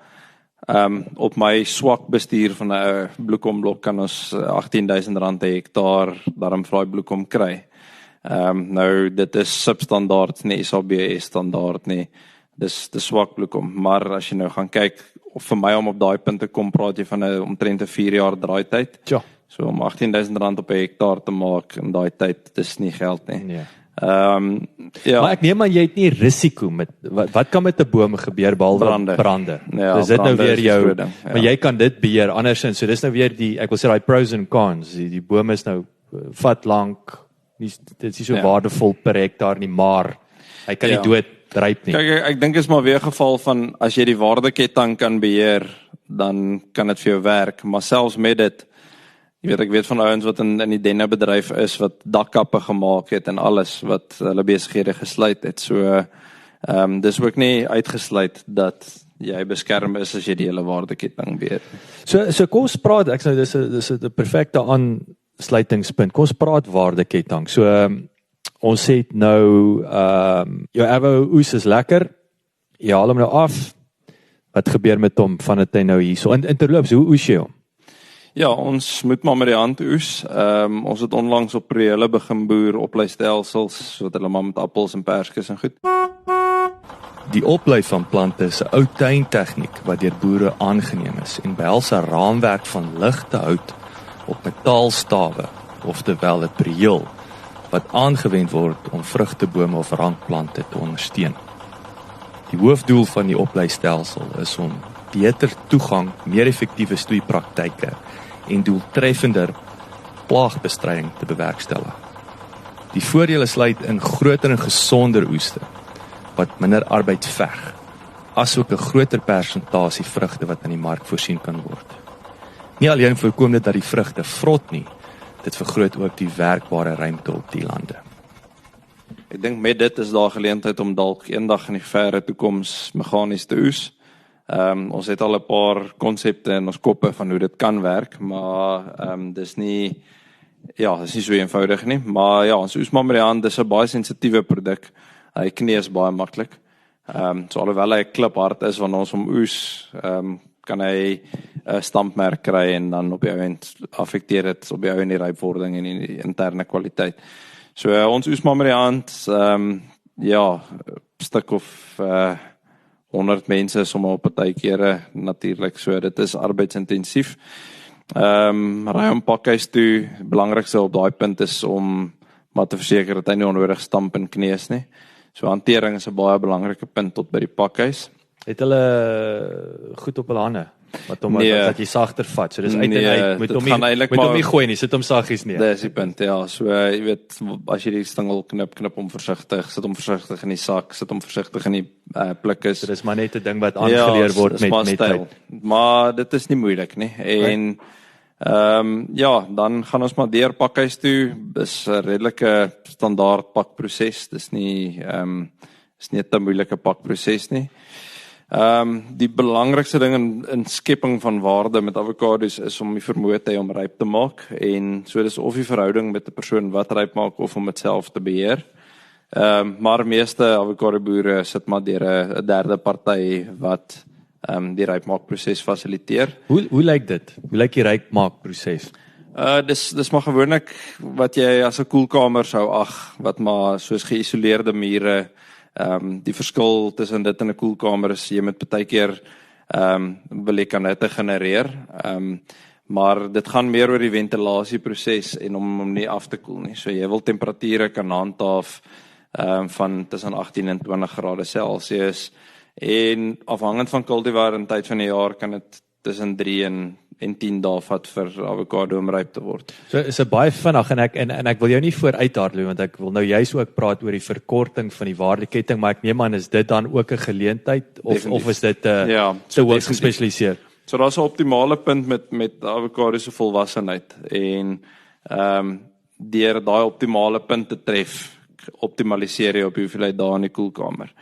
op my swak bestuur van 'n bloekomblok kan ons R18,000 per hektaar daarom vir daai bloekom kry. Nou dit is substandaard nie, SABS standaard nie. Dis swak bloekom, maar as jy nou gaan kyk vir my om op daai punt te kom, praat jy van 'n omtrent 'n 4 jaar draaityd. Ja. So om R18,000 op 'n hektaar te maak in daai tyd, dis nie geld nie. Nee. Ja. Maar ek neem aan jy het nie risiko met wat kan met 'n boom gebeur behalwe brande. Ja, dis dit nou weer jou, ja. Maar jy kan dit beheer andersins. So dis nou weer ek wil sê daai pros and cons. Die boom is nou vat lank, dit is nie so waardevol per hektaar nie, maar hy kan nie dood dryp nie. Kyk, ek dink is maar weer 'n geval van as jy die waardeketting kan beheer, dan kan dit vir jou werk, maar selfs met dit, ek weet van ouens wat in die dennebedryf is wat dakkappe gemaak het en alles wat hulle besighede gesluit het. So dis ook nie uitgesluit dat jy beskerm is as jy die hele waardeketting beheer. So kom ons praat, ek sê dis 'n perfekte aansluitingspunt. Kom ons praat waardeketting. So ons het nou jou Avo oes is lekker. Jy haal hom nou af. Wat gebeur met hom vandat hy nou hierso? En terloops, hoe oes jy hom? Ja, ons moet maar met die hand oes. Ons het onlangs op reële begin boer opleistelsels, sodat hulle maar met appels en perskes en goed. Die oplei van plante is 'n ou tuintegniek wat deur boere aangeneem is en behels 'n raamwerk van ligte hout op metaalstawe, oftewel 'n prieel, wat aangewend word om vrugtebome of rankplante te ondersteun. Die hoofdoel van die opleistelsel is om beter toegang, meer effektiewe stoeipraktyke en doeltreffender plaagbestryding te bewerkstellig. Die voordele sluit in groter en gesonder oeste wat minder arbeid veg, asook 'n groter persentasie vrugte wat aan die mark voorsien kan word. Nie alleen voorkom dit dat die vrugte vrot nie, dit vergroot ook die werkbare ruimte op die lande. Ek dink met dit is daar geleentheid om dalk eendag in die verre toekoms meganies te oes. Ons het al 'n paar konsepte in ons koppe van hoe dit kan werk, maar dis nie so eenvoudig nie, maar ja, ons oes maar met die hand, dis 'n baie sensitiewe produk. Hy kneus baie maklik. So alhoewel hy 'n kliphard is wanneer ons hom oes, kan hy 'n stampmerk kry en dan op die ouend affekteer dit op die ouend die rypwording en die interne kwaliteit. So ons oes maar met die hand, stuk of 100 mense is om op partykeere natuurlik, so dit is arbeidsintensief. Ry hom pakhuis toe, belangrikste op daai punt is om maar te verseker dat hy nie onnodig stamp en kneus nie. So hantering is 'n baie belangrike punt tot by die pakhuis. Het hulle goed op hulle hande? wat hom dat jy sagter vat. So dis uit en uit met hom nie gooi nie, sit hom saggies neer. Dis die punt, ja. So jy weet, as jy die stangel knip hom versigtig, sit hom versigtig in die sak, sit hom versigtig in die plikkes. So dis maar net 'n ding wat aangeleer word met tyd. Maar dit is nie moeilik nie. En dan gaan ons maar deur pakhuis toe. Dis 'n redelike standaard pakproses. Dis nie 'n te moeilike pakproses nie. Die belangrikste ding in skepping van waarde met avokados is om die vermoë te hê om ryp te maak, en so dis of die verhouding met 'n persoon wat ryp maak of om dit self te beheer. Maar meeste avokado boere sit maar deur 'n derde party wat die rypmaakproses fasiliteer. Hoe lyk dit? Hoe lyk die rypmaakproses? Dis maar gewoonlik wat jy as 'n koelkamer sou wat maar soos geïsoleerde mure. Die verskil tussen dit en 'n koelkamer is jy met partykeer wil jy kan hitte genereer. Maar dit gaan meer oor die ventilasieproses en om hom nie af te koel nie. So jy wil temperature kan handhaaf van tussen 18 en 20 grade Celsius. En afhangend van kultivar en tyd van die jaar kan dit tussen 3 en 10 dae vat vir avokado om ryp te word. So is 'n baie vinnig en ek wil jou nie vooruithardloop want ek wil nou juist ook praat oor die verkorting van die waardeketting, maar ek neem aan is dit dan ook 'n geleentheid of is dit te hoogs gespesialiseer? So daar's 'n optimale punt met avokado se volwassenheid en deur daai optimale punt te tref, optimaliseer jy op hoeveelheid dae in die koelkamer.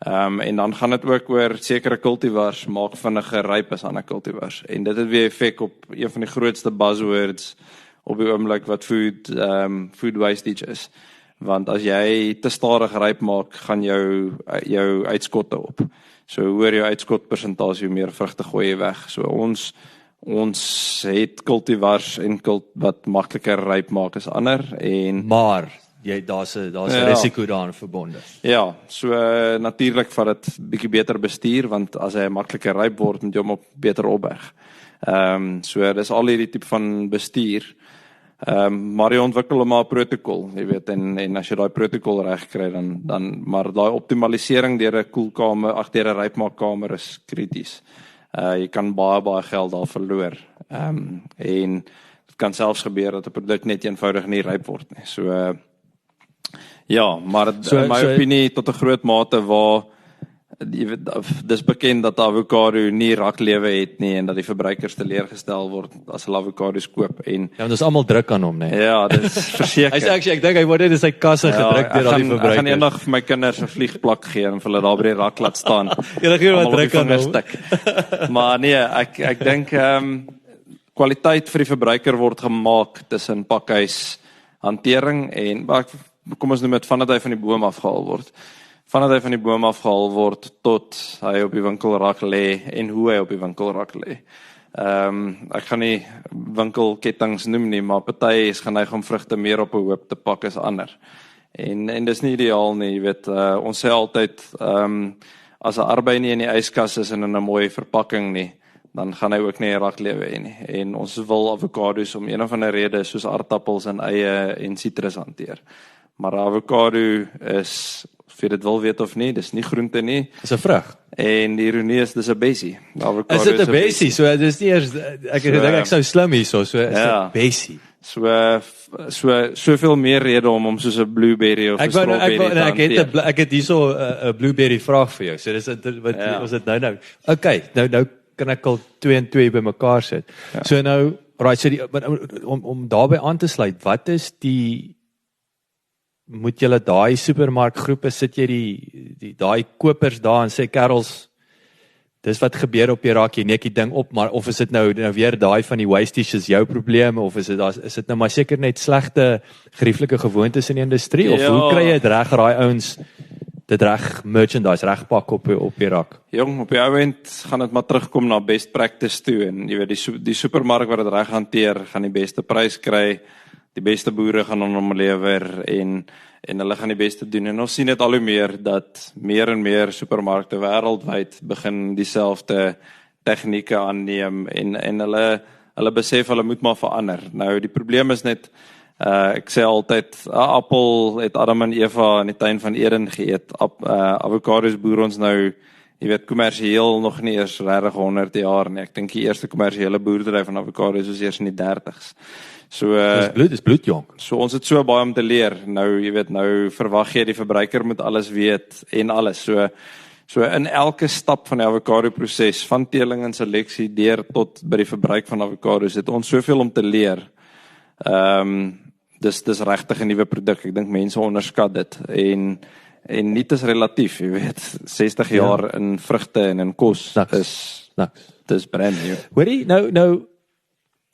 En dan gaan dit ook oor sekere kultivars maak vinniger ryp as ander kultivars. En dit het weer effek op een van die grootste buzzwords op die oomblik wat food wastage is. Want as jy te stadig ryp maak, gaan jou uitskotte op. So hoor jou uitskotpersentasie, hoe meer vrugte gooi jy weg. So ons het kultivars en wat makliker ryp maak as ander en maar daar's 'n risiko daaraan verbonde. Ja, so natuurlik vat dit bietjie beter bestuur want as hy makliker ryp word, moet jy hom ook beter opberg. So dis al hierdie tipe van bestuur. Maar jy ontwikkel maar 'n protokol, jy weet, en as jy daai protokol reg kry dan maar daai optimalisering deur 'n koelkamer, deur 'n rypmaakkamer is krities. Jy kan baie geld daar verloor. En dit kan selfs gebeur dat 'n produk net eenvoudig nie ryp word nie. So ja, maar in my opinie tot 'n groot mate waar dis bekend dat avokado nie raklewe het nie en dat die verbruikers teleurgestel word as hulle avokados koop en ja, dis almal druk aan hom, nee. Ja, dis verseker. Ek dink hy word net in sy kasse gedruk deur al die verbruikers. Ek gaan eendag vir my kinders 'n vliegplak gee en vir hulle daar by die rak laat staan. Enige wat druk aan hom. Maar nee, ek dink kwaliteit vir die verbruiker word gemaak tussen pakhuis hantering en kom ons noem dit vandat hy van die boom afgehaal word. Vandat hy van die boom afgehaal word tot hy op die winkelrak lê en hoe hy op die winkelrak lê. Ek gaan nie winkelkettings noem nie, maar party is geneig om vrugte meer op 'n hoop te pak as ander. En dis nie ideaal nie, jy weet, ons sê altyd as 'n arbei nie in die yskas is en in 'n mooi verpakking nie, dan gaan hy ook nie 'n raklewe hê nie. En ons wil avokados om een of ander rede soos aardappels en eie en sitrus hanteer. Maar avokado is, of jy dit wil weet of nie, dis nie groente nie. Dis 'n vrug. En die ironie is, dis 'n besie. Is dit 'n besie? So dis nie eers ek dink ek sou slim hierso, so is dit 'n besie. Soveel meer rede om hom soos 'n blueberry of 'n strawberry te hanteer. Ek het hierso 'n blueberry vraag vir jou. So dis wat ons dit nou. Okay, nou kan ek al 2 en 2 bymekaar sit. Ja. So nou, right, so om daarbey aan te sluit, wat is moet julle daai supermarkgroepe sit jy daai kopers daar en sê kerels, dis wat gebeur op die rak, jy neek die ding op, maar of is dit nou weer daai van die wastage is jou probleem of is dit nou maar seker net slegte gerieflike gewoontes in die industrie of hoe kry jy dit reg raai ouens dit reg merchandise reg pak op die rak? Jong, op die ouend gaan dit maar terugkom na best practice toe en jy weet die supermark wat dit reg hanteer gaan die beste prys kry. Die beste boere gaan hom lewer en hulle gaan die beste doen. En ons sien dit al hoe meer dat meer en meer supermarkte wêreldwyd begin dieselfde tegnieke aanneem en hulle besef hulle moet maar verander. Nou die probleem is net ek sê altyd 'n appel het Adam en Eva in die tuin van Eden geëet. Avokados boer ons nou jy weet kommersieel nog nie eers regtig 100 jaar nie. Ek dink die eerste kommersiële boerdery van avokado's is eers in die 30s. So Dis bloedjong. So ons het so baie om te leer. Nou, jy weet, nou verwag jy die verbruiker moet alles weet en alles. So in elke stap van die avokado proses, van teeling en seleksie deur tot by die verbruik van avokado's, het ons soveel om te leer. Dis regtig 'n nuwe produk. Ek dink mense onderskat dit en niet is relatief, jy weet. 60 jaar in vrugte en in kos dis brand new. Hoorie, nou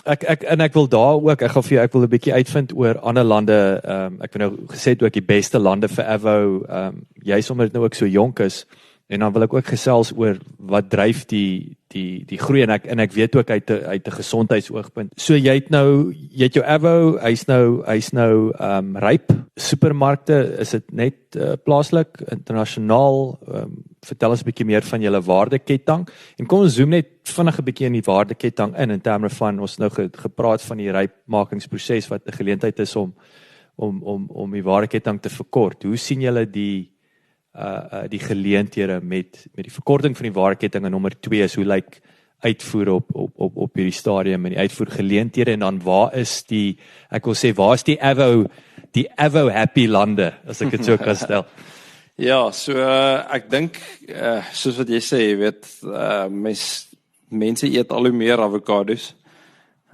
ek wil daar ook, ek wil 'n bietjie uitvind oor ander lande. Ek het nou gesê ook die beste lande vir avo, juis omdat dit nou ook so jonk is. En dan wil ek ook gesels oor wat dryf die groei en ek weet ook uit 'n gesondheidsoogpunt. So jy het jou avo, hy's nou ryp. Supermarkte, is dit net plaaslik, internasionaal? Vertel ons 'n bietjie meer van julle waardeketting en kom ons zoom net vinnig 'n bietjie in die waardeketting in terme van ons nou gepraat van die rypmakingsproses wat 'n geleentheid is om die waardeketting te verkort. Hoe sien julle die geleenthede met die verkorting van die waardeketting en nommer 2 is hoe lyk uitvoer op hierdie stadium en die uitvoergeleenthede en dan waar is die avo happy lande as ek dit so kan stel. Ja, so ek dink soos wat jy sê, jy weet, mense eet al hoe meer avokados.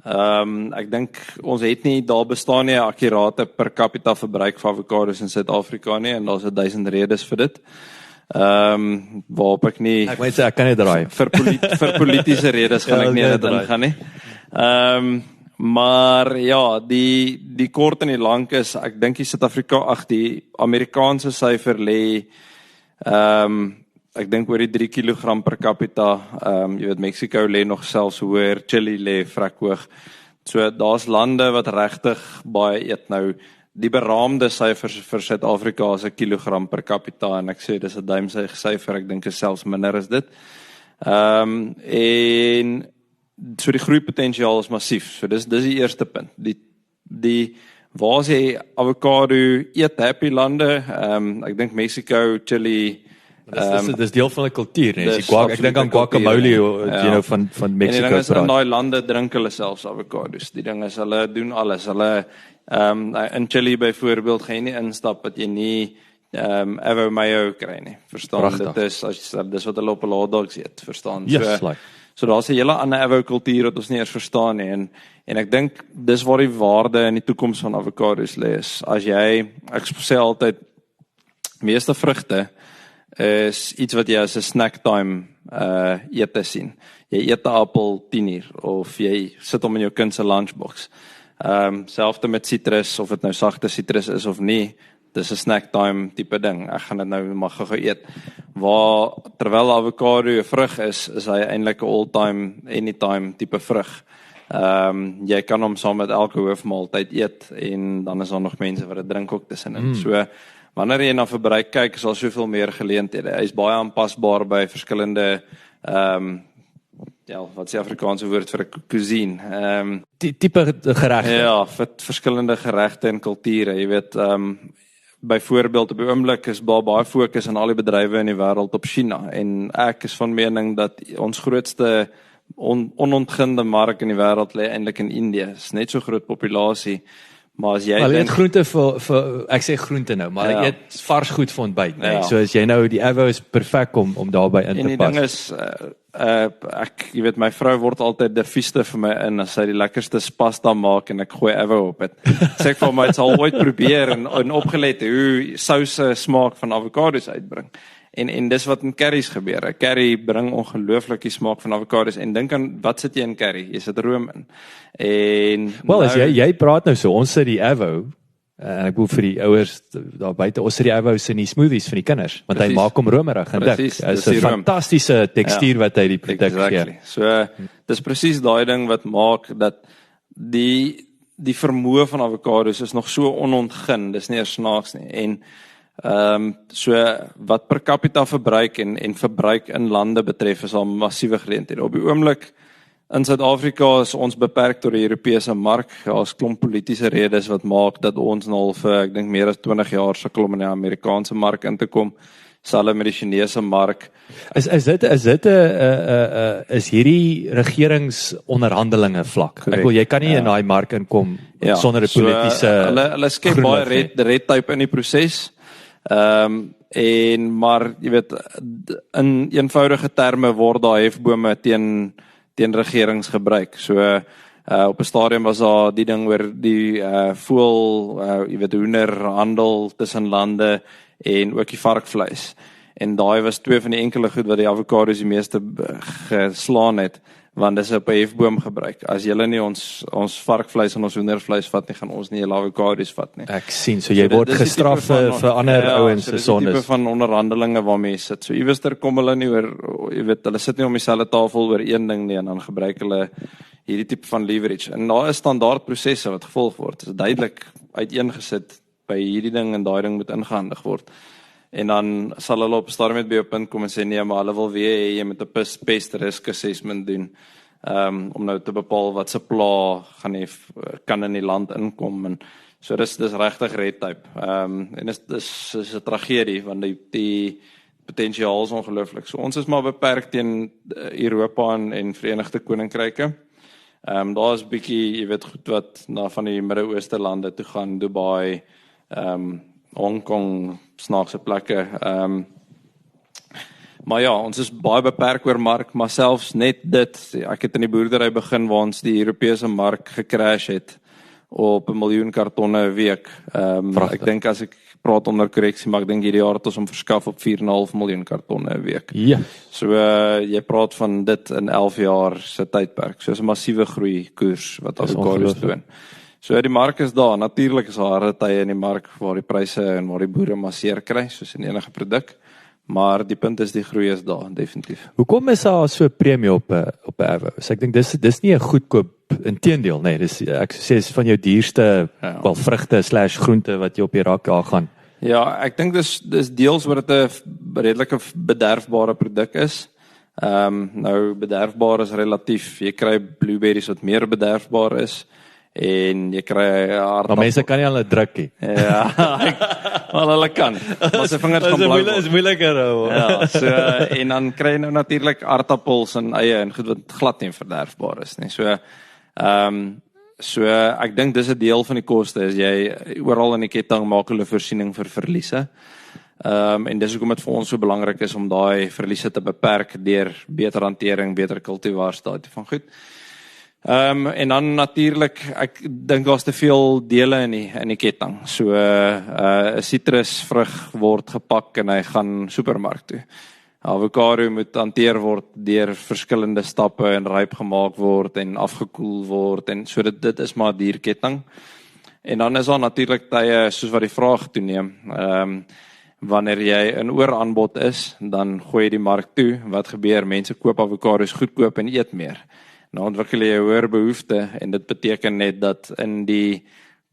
Ek dink ons het nie, daar bestaan nie 'n akkurate per capita verbruik van avokados in Suid-Afrika nie en daar's 1000 redes vir dit. Waarop ek nie Ek moet sê ek kan nie draai. vir politiese redes gaan ek nie in dit ingaan nie. Maar ja, die kort en die lank is, ek dink die Amerikaanse syfer lê ek dink oor die 3 kg per capita. Jy weet, Mexico lê nog selfs hoër, Chili lê vrek hoog. So daar's lande wat regtig baie eet. Nou die beraamde syfers vir Suid-Afrika is 1 kilogram per capita en ek sê dis 'n duimsuig syfer, ek dink is selfs minder as dit. En so die groeipotensiaal is massief. So dis die eerste punt. Die waar is die avokado eet happy lande? Ek dink Mexico, Chili. Dis deel van 'n kultuur, nee. Ek dink aan guacamole van Mexico. En die ding is, in daai lande drink hulle selfs avokados. Die ding is, hulle doen alles. Hulle in Chili byvoorbeeld gaan jy nie instap dat jy nie avo mayo kry nie. Verstaan? Prachtig. Dis wat hulle op 'n hotdogs eet, verstaan? Yes, So daar's 'n hele ander avo kultuur wat ons nie eers verstaan nie en ek dink dis waar die waarde in die toekoms van avokados lê is. Ek sê altyd meeste vrugte is iets wat jy as 'n snack time ete sien. Jy eet 'n appel 10:00 of jy sit hom in jou kind se lunchbox. Selfs met sitrus, of dit nou sagte sitrus is of nie, dis 'n snack time tipe ding. Ek gaan dit nou maar gou eet. Terwyl avokado 'n vrug is hy eintlik 'n all-time, anytime tipe vrug. Jy kan hom saam met elke hoofmaaltyd eet en dan is daar nog mense wat dit drink ook tussenin. So wanneer jy na verbruik kyk, is daar soveel meer geleenthede. Hy is baie aanpasbaar by verskillende wat is die Afrikaanse woord vir 'n cuisine? Tipe geregte. Ja, vir verskillende geregte en kulture, jy weet, byvoorbeeld op die oomblik is baie fokus aan al die bedrywe in die wêreld op China en ek is van mening dat ons grootste onontginde mark in die wêreld lê eintlik in Indië. Dit is net so groot populasie. Maar as jy eet groente vir ek sê groente nou, maar jy eet vars goed vir ontbyt, nee. So as jy nou die avo is perfek om daarbey in te pas. En die ding is jy weet my vrou word altyd die vieste vir my in as sy die lekkerste pasta maak en ek gooi avo op dit. Sê ek vir my het al ooit probeer en opgelet hoe souse smaak van avokados uitbring. En dis wat in curries gebeur. 'n Curry bring ongelooflik die smaak van avokados en dink aan wat sit jy in curry? Jy sit room in. En as jy praat nou so, ons sit die avo en ek wil vir die ouers daar buite, ons sit die avos in die smoothies vir die kinders, want hy maak hom romerig en dik. Dit is 'n fantastiese tekstuur wat hy die produk gee. So dis presies daai ding wat maak dat die vermoë van avokados is nog so onontgin. Dis nie eers snaaks nie. En so wat per capita verbruik en verbruik in lande betref is al massiewe geleenthede. Op die oomblik in Suid-Afrika is ons beperk tot die Europese mark. Daar's klomp politiese redes wat maak dat ons nou vir ek dink meer as 20 jaar sukkel om in die Amerikaanse mark in te kom. selfs met die Chinese mark. Is hierdie regeringsonderhandelinge vlak? Correct. Ek wil jy kan nie in daai mark inkom sonder 'n politiese hulle skep baie red tape in die proses. Maar jy weet, in eenvoudige terme word daar hefbome teen regerings gebruik. So op 'n stadium was daar die ding oor die voël, jy weet, hoenderhandel tussen lande en ook die varkvleis. En daai was twee van die enkele goed wat die avokados die meeste geslaan het, want dis op 'n hefboom gebruik. As julle nie ons varkvleis en ons hoendervleis vat nie, gaan ons nie julle avokados vat nie. Ek sien, so jy word gestraf vir ander ouens se sondes. Dis 'n tipe van onderhandelinge waarmee jy sit. So iewester kom hulle nie oor, jy weet, hulle sit nie om dieselfde tafel oor een ding nie, en dan gebruik hulle hierdie tipe van leverage. En daar is standaard prosesse wat gevolg word. Dit is duidelik uiteengesit by hierdie ding en daai ding moet ingehandig word. En dan sal hulle op 'n stadium met by 'n punt kom en sê nee, maar hulle wil weer jy moet 'n pest risk assessment doen. Om nou te bepaal wat se pla kan in die land inkom, en so dis regtig red tape. En dis 'n tragedie, want die potensiaal is ongelooflik. So ons is maar beperk teen Europa en Verenigde Koninkryke. Daar is bietjie, jy weet, goed wat na van die Midde-Ooste lande toe gaan, Dubai, Hong Kong, snaakse plekke. Maar ja, ons is baie beperk oor mark, maar selfs net dit, ek het in die boerdery begin waar ons die Europese mark gecrash het op 1 miljoen kartonne 'n week. Ek dink as ek praat onder korreksie, maar ek dink hierdie jaar het ons hom verskaf op 4,5 miljoen kartonne 'n week. Ja. So jy praat van dit in 11 jaar se tydperk. So is 'n massiewe groei koers wat avokados doen. So die mark is daar. Natuurlik is daar harde tye in die mark waar die pryse en waar die boere maar seer kry, soos in enige produk. Maar die punt is die groei is daar, definitief. Hoekom is daar so 'n premie op 'n AVO? So ek dink dis nie 'n goedkoop, inteendeel, nee, dis ek sê is van jou duurste wel vrugte / groente wat jy op die rak daar gaan. Ja, ek dink dis deels wat dit 'n redelike bederfbare produk is. Nou bederfbaar is relatief. Jy kry blueberries wat meer bederfbaar is. En jy kry Maar mense kan nie hulle druk nie. Ja, wel hulle kan. Maar sy vingers gaan blou. Dit is moeiliker. Ja, so en dan kry jy nou natuurlik aardappels en eie en goed wat glad nie verderfbaar is nie. So ek dink dis 'n deel van die koste is jy oral in die ketting maak hulle voorsiening vir verliese. En dis hoekom dit vir ons so belangrik is om daai verliese te beperk deur beter hantering, beter kultivars, daai tipe van goed. En dan natuurlik, ek dink daar's te veel dele in die ketting. So 'n sitrusvrug word gepak en hy gaan supermark toe. Avokado moet hanteer word deur verskillende stappe en ryp gemaak word en afgekoel word en so dit is maar 'n dierketting. En dan is daar natuurlik tye soos wat die vraag toeneem. Wanneer jy in ooraanbod is, dan gooi jy die mark toe. Wat gebeur? Mense koop avokados goedkoop en eet meer. Nou ontwikkel jy 'n hoër behoefte en dit beteken net dat in die,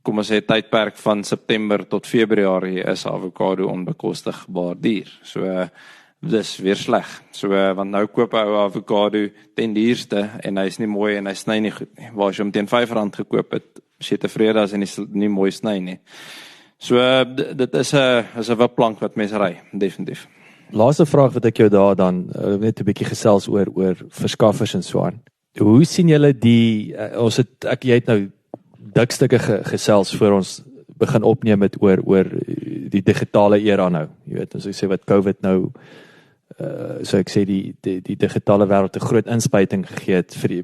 kom ons sê, tydperk van September tot Februarie is avokado onbekostigbaar duur. So dis weer sleg. So want nou koop 'n ou avokado ten duurste en hy's nie mooi en hy sny nie goed nie. Waar as jy hom teen R5 gekoop het, as jy tevrede as en hy nie mooi sny nie. So dit is 'n wipplank wat mense ry, definitief. Laaste vraag wat ek jou daar dan net 'n bietjie gesels oor verskaffers en so aan. Hoe sien julle jy het nou dik stukke gesels voor ons begin opneem met oor die digitale era nou. Jy weet, as ek sê wat COVID nou so ek sê die digitale wêreld 'n groot inspuiting gegee het vir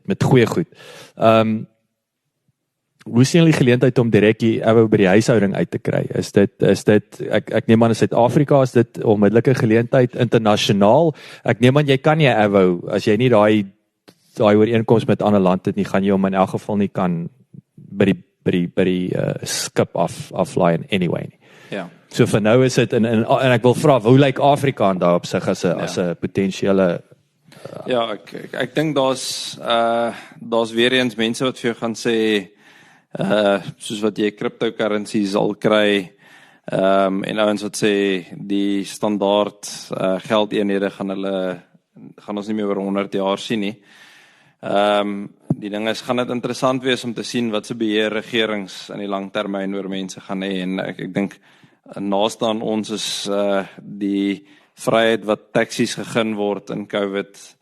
met goeie goed. Hoe sien julle die geleentheid om direk by die huishouding uit te kry? Is dit ek neem aan in Suid-Afrika is dit onmiddellike geleentheid internasionaal. Ek neem aan jy kan nie as jy nie daai ooreenkoms met ander lande het nie, gaan jy hom in elk geval nie kan by die skip aflaai in anyway nie. Ja. So vir nou is dit en ek wil vra, hoe lyk Afrika daar op sig as 'n potensiële Ja, ek dink daar's weer eens mense wat vir jou gaan sê soos wat jy cryptocurrencies sal kry en ouens wat sê die standaard geldeenhede gaan ons nie meer oor 100 jaar sien nie. Die ding is, gaan dit interessant wees om te sien wat se beheer regerings in die langtermyn oor mense gaan hê en ek dink naaste aan ons is die vryheid wat taksies gegee word in COVID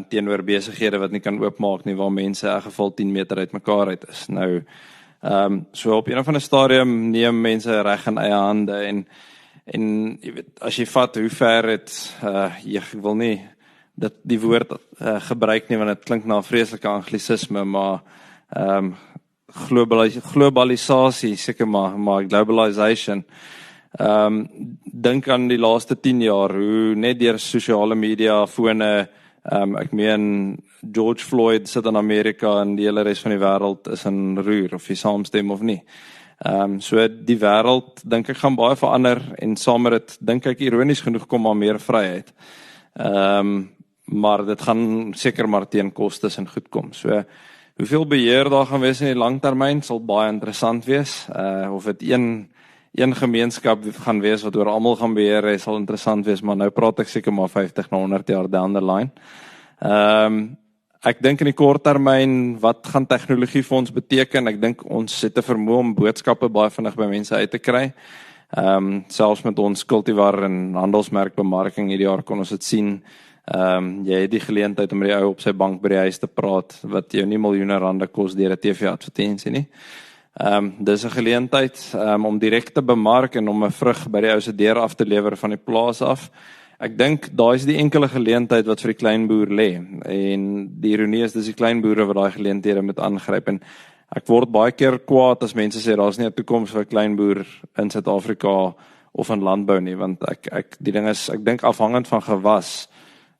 teenoor besighede wat nie kan oopmaak nie, waar mense in 'n geval 10 meter uit mekaar uit is. Nou, so op een of ander stadium neem mense reg in eie hande en jy weet, as jy vat hoe ver het, ek wil nie die woord gebruik nie, want dit klink na 'n vreeslike anglisisme, maar globalisasie, seker maar globalization. Dink aan die laaste 10 jaar, hoe net deur sosiale media, fone, ek meen George Floyd sit in Amerika en die hele res van die wêreld is in roer, of jy saamstem of nie. So die wêreld, dink ek, gaan baie verander en saam met dit, dink ek, ironies genoeg kom maar meer vryheid. Maar dit gaan seker maar teen kostes en goed kom. So hoeveel beheer daar gaan wees in die langtermyn sal baie interessant wees. Of dit een gemeenskap gaan wees wat oor almal gaan beheer, sal interessant wees, maar nou praat ek seker maar 50 na 100 jaar down the line. Ek dink in die kort termyn, wat gaan tegnologie vir ons beteken? Ek dink ons het 'n vermoë om boodskappe baie vinnig by mense uit te kry. Selfs met ons kultivar en handelsmerkbemarking hierdie jaar kon ons dit sien. Jy het die geleentheid om met die ou op sy bank by die huis te praat, wat jou nie miljoene rande kos deur 'n TV-advertensie nie. Dis 'n geleentheid om direk te bemark en om 'n vrug by die ou se deur af te lewer van die plaas af. Ek dink daai is die enkele geleentheid wat vir die kleinboer lê. En die ironie is, dis die kleinboere wat daai geleenthede moet aangryp. En ek word baie keer kwaad as mense sê daar's nie 'n toekoms vir 'n kleinboer in Suid-Afrika of in landbou nie, want die ding is, ek dink afhangend van gewas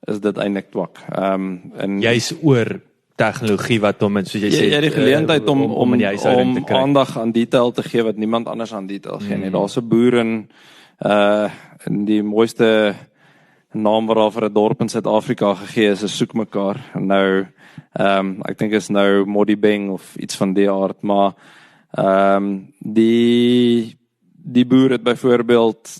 is dit eintlik twak. En Jy's oor tegnologie wat hom, soos jy sê, jy die geleentheid om in die huishouding te kry. aandag aan detail te gee wat niemand anders aan detail gee nie. Daar's 'n boer in die mooiste naam wat daar vir 'n dorp in Suid-Afrika gegee is soek mekaar. Nou, ek dink is nou Modibeng of iets van die aard, maar die boer het byvoorbeeld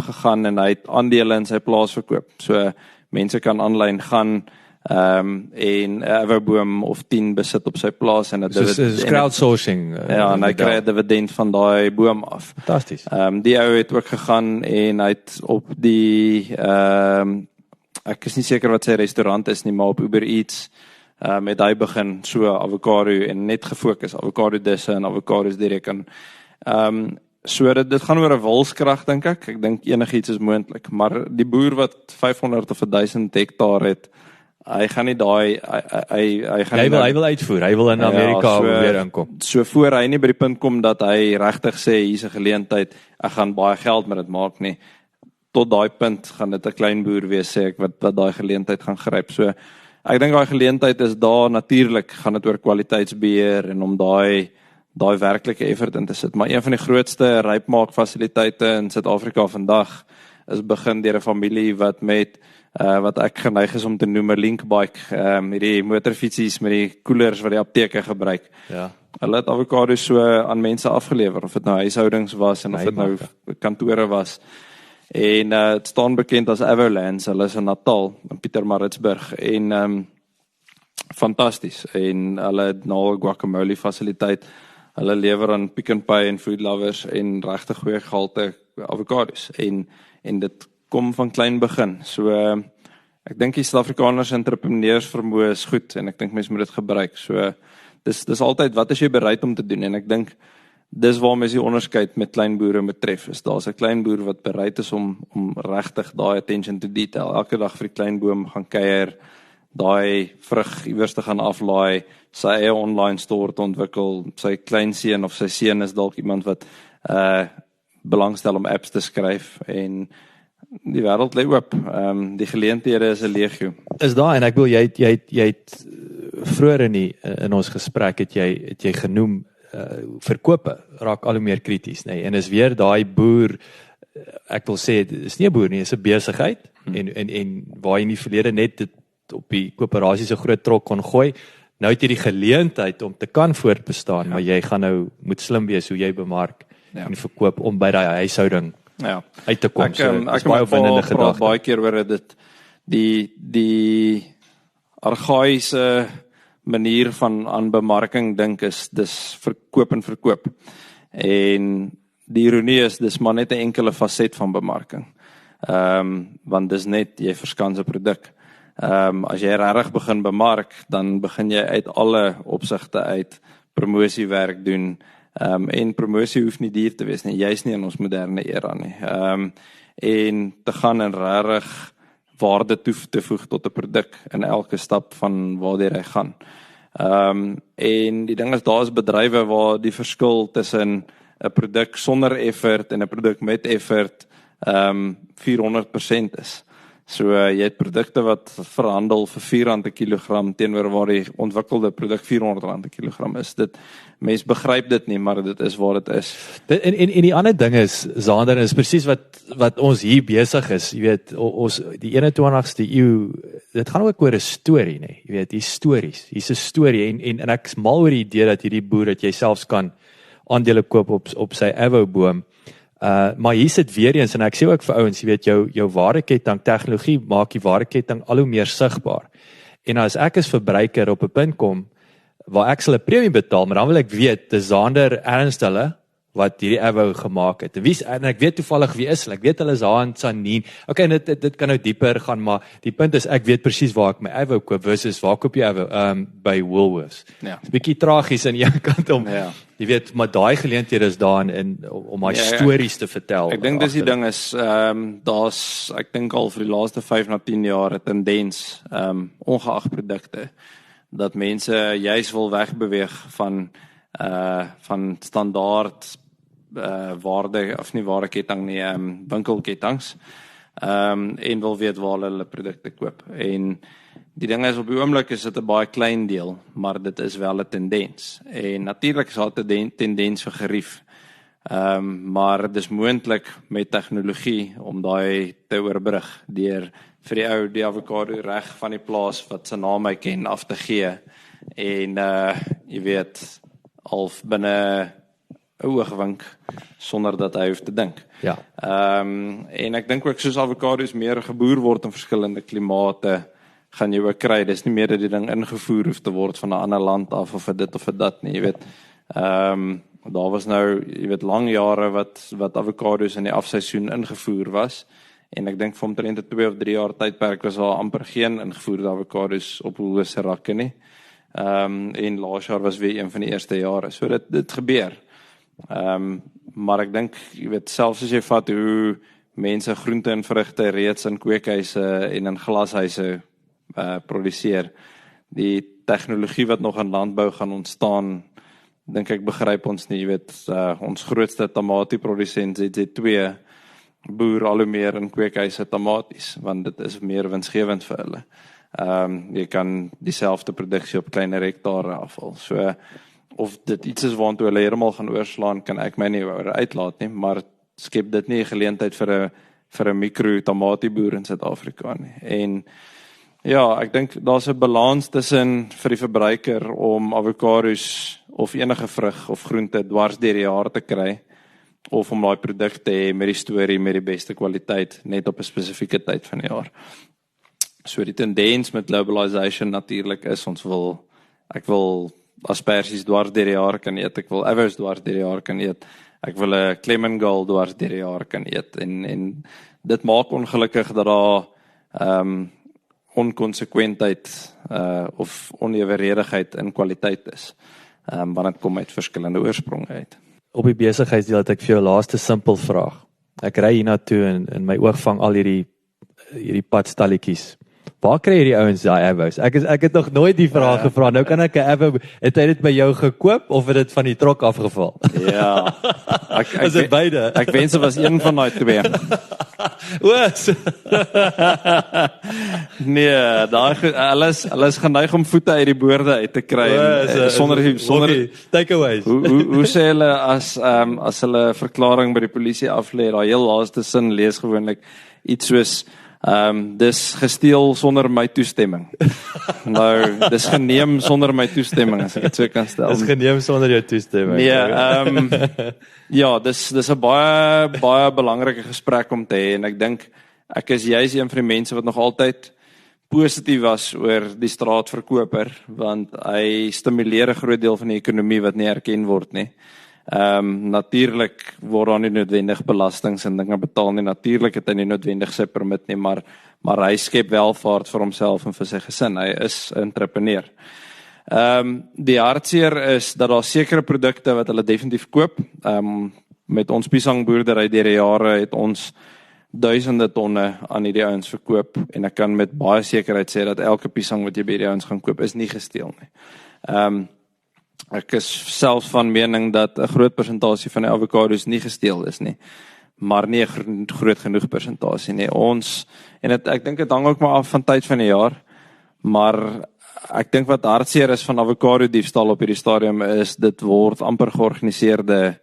gegaan en hy het aandele in sy plaas verkoop. So mense kan aanlyn gaan en 'n averboom of 10 besit op sy plaas en Dis crowdsourcing. Ja, en hy kry 'n dividend van daai boom af. Fantasties. Die ou het ook gegaan en hy het op die ek is nie seker wat sy restaurant is nie, maar op Uber Eats met hy begin so avokado en net gefokus avokado disse en avokados direk aan. So dit gaan oor 'n wilskrag, dink ek. Ek dink enigiets is moontlik, maar die boer wat 500 of 1000 hektaar het, hy gaan nie daai hy gaan Hy wil uitvoer. Hy wil in Amerika weer inkom. So voor hy nie by die punt kom dat hy regtig sê hier's 'n geleentheid, ek gaan baie geld met dit maak nie. Tot daai punt gaan dit 'n klein boer wees, sê ek, wat daai geleentheid gaan gryp. So ek dink daai geleentheid is daar. Natuurlik gaan dit oor kwaliteitsbeheer en om daai werklike effort in te sit. Maar een van die grootste rypmaakfasiliteite in Suid-Afrika vandag is begin deur 'n familie wat met wat ek geneig is om te noem 'n linkbike, hierdie motorfietsies met die koelers wat die apteke gebruik. Ja. Hulle het avokados so aan mense afgelewer, of dit nou huishoudings was en of dit nou kantore was. En het staan bekend as Avalanche. Hulle is in Natal, in Pietermaritzburg, en fantasties. En hulle het nou 'n guacamole fasiliteit. Hulle lewer aan Pick n Pay en Food Lovers en regtig goeie gehalte avokados. En dit kom van klein begin. So ek dink die Suid-Afrikaners entrepreneurs vermoë is goed en ek dink mense moet dit gebruik. So dis altyd, wat is jy bereid om te doen? En ek dink dis waar mens die onderskeid met klein boere moet tref. Is daar's 'n klein boer wat bereid is om regtig daai attention to detail elke dag vir die klein boom gaan kuier, daai vrug iewers te gaan aflaai, sy eie online store te ontwikkel. Sy kleinseun of sy seun is dalk iemand wat belangstel om apps te skryf, en die wêreld lê oop. Die geleenthede is 'n legio. Is daar, en ek wil jy het vroeër in ons gesprek het jy genoem verkope raak al hoe meer krities, nê? En is weer daai boer, ek wil sê dis nie 'n boer nie, dis 'n besigheid, en waar jy in die verlede net dit op die koöperasie se groot trok kon gooi, nou het jy die geleentheid om te kan voortbestaan, maar jy gaan nou moet slim wees hoe jy bemark en verkoop om by daai huishouding uit te kom. Ek praat baie keer oor dit, die argaïse manier van aan bemarking dink is dis verkoop en verkoop. En die ironie is, dis maar net 'n enkele faset van bemarking. Want dis net jy verskans 'n produk. As jy regtig begin bemark, dan begin jy uit alle opsigte uit promosiewerk doen. En promosie hoef nie duur te wees nie, juis nie in ons moderne era nie. En te gaan en regtig waarde toe te voeg tot 'n produk in elke stap van waardeur hy gaan. En die ding is, daar is bedrywe waar die verskil tussen 'n produk sonder effort en 'n produk met effort 400% is. So jy het produkte wat verhandel vir R4 'n kilogram teenoor waar die ontwikkelde produk R400 'n kilogram is. Mens begryp dit nie, maar dit is waar dit is. En die ander ding is, Zander, is presies wat ons hier besig is. Jy weet, ons die 21ste eeu, dit gaan ook oor 'n storie, nê. Jy weet, histories. Hier's 'n storie en ek is mal oor die idee dat hierdie boer dat jy selfs kan aandele koop op sy avoboom. Maar hier sit weer eens, en ek sê ook vir ouens, jy weet, jou waardeketting, tegnologie maak die waardeketting al hoe meer sigbaar. En as ek as verbruiker op 'n punt kom, waar ek sal 'n premie betaal, maar dan wil ek weet, dis Zander Ernst hulle, wat hierdie avo gemaak het. En ek weet toevallig wie is hulle, ek weet hulle is Haan Sanin. Okay, dit kan nou dieper gaan, maar die punt is, ek weet presies waar ek my avo koop, versus waar koop jy avo, by Woolworths. Ja. Dis bietjie tragies aan een kant om, jy weet, maar daai geleenthede is daar om my stories te vertel. Ek dink dis die ding is, daar's, ek dink al vir die laaste 5 na 10 jaar 'n tendens, ongeag produkte, dat mense juis wil wegbeweeg van standaard waarde, of nie waardeketting nie, winkelkettinge, en wil weet waar hulle produkte koop. En die ding is, op die oomblik is dit 'n baie klein deel, maar dit is wel 'n tendens. En natuurlik is daar 'n tendens vir gerief. Maar dit is moontlik met tegnologie om daai te oorbrug deur vir die ou die avokado reg van die plaas wat sy naam hy ken af te gee. En jy weet, al binne 'n oogwink sonder dat hy hoef te dink. Ja. En ek dink ook soos avokado's meer geboer word in verskillende klimate, gaan jy ook kry, dis nie meer dat die ding ingevoer hoef te word van 'n ander land af of vir dit of vir dat nie, jy weet. Daar was nou, jy weet, lang jare wat avokado's in die afseisoen ingevoer was, en ek dink vir omtrent 'n 2 of 3 jaar tydperk was daar amper geen ingevoerde avokado's op hoëse rakke nie. En laas jaar was weer een van die eerste jare, so dit gebeur. Maar ek dink, jy weet, selfs as jy vat hoe mense groente en vrugte reeds in kweekhuise en in glashuise produseer, die tegnologie wat nog in landbou gaan ontstaan, dink ek begryp ons nie, jy weet, ons grootste tamatieprodusent ZZ2 boer al hoe meer in kweekhuise tamaties, want dit is meer winsgewend vir hulle. Jy kan dieselfde produksie op kleiner hektare afval. So, of dit iets is waartoe hulle heeltemal gaan oorslaan, kan ek my nie oor uitlaat nie, maar skep dit nie 'n geleentheid vir 'n mikro tamatieboer in Suid-Afrika nie. En ja, ek dink daar's 'n balans tussen vir die verbruiker om avokado's of enige vrug of groente dwars deur die jaar te kry, of om daai produk te hê met die storie met die beste kwaliteit net op 'n spesifieke tyd van die jaar. So die tendens met globalization natuurlik is, ek wil asperges dwars deur die jaar kan eet, ek wil avos dwars deur die jaar kan eet, ek wil 'n Clemengal dwars deur die jaar kan eet, en dit maak ongelukkig dat daar onkonsekwentheid of onevenredigheid in kwaliteit is, wanneer dit kom uit verskillende oorspronge uit. Op die besigheidsdeel het ek vir jou laaste simpel vraag. Ek ry hiernatoe en my oog vang al hierdie padstalletjies. Waar kry hierdie ouens daai avos? Ek het nog nooit die vraag gevra. Nou kan ek 'n avo, het hy dit by jou gekoop of het dit van die trok afgeval? Ja. Is dit beide? Ek wens dit was een van daai twee. Nee, hulle is geneig om voete uit die boorde uit te kry sonder takeaways. Hoe sê hulle as hulle verklaring by die polisie aflê, daai heel laaste sin lees gewoonlik iets soos dis gesteel sonder my toestemming. Nou, dis geneem sonder my toestemming, as ek dit so kan stel. Dis geneem sonder jou toestemming. Nee, ja, dis 'n baie belangrike gesprek om te hê, en ek dink ek is juis een van die mense wat nog altyd positief was oor die straatverkoper, want hy stimuleer 'n groot deel van die ekonomie wat nie erken word nie. Natuurlik word daar nie noodwendig belastings en dinge betaal nie. Natuurlik het hy nie noodwendig sy permit nie, maar hy skep welvaart vir homself en vir sy gesin. Hy is 'n entrepreneur. Die hartseer is dat daar sekere produkte wat hulle definitief koop. Met ons piesangboerdery deur die jare het ons duisende tonne aan hierdie ouens verkoop en ek kan met baie sekerheid sê dat elke piesang wat jy by die ouens gaan koop is nie gesteel nie. Ek is selfs van mening dat 'n groot persentasie van die avokados nie gesteel is nie, maar nie 'n groot genoeg persentasie nie. Ek dink dit hang ook maar af van tyd van die jaar, maar ek dink wat hartseer is van avokado diefstal op hierdie stadium is dit word amper georganiseerde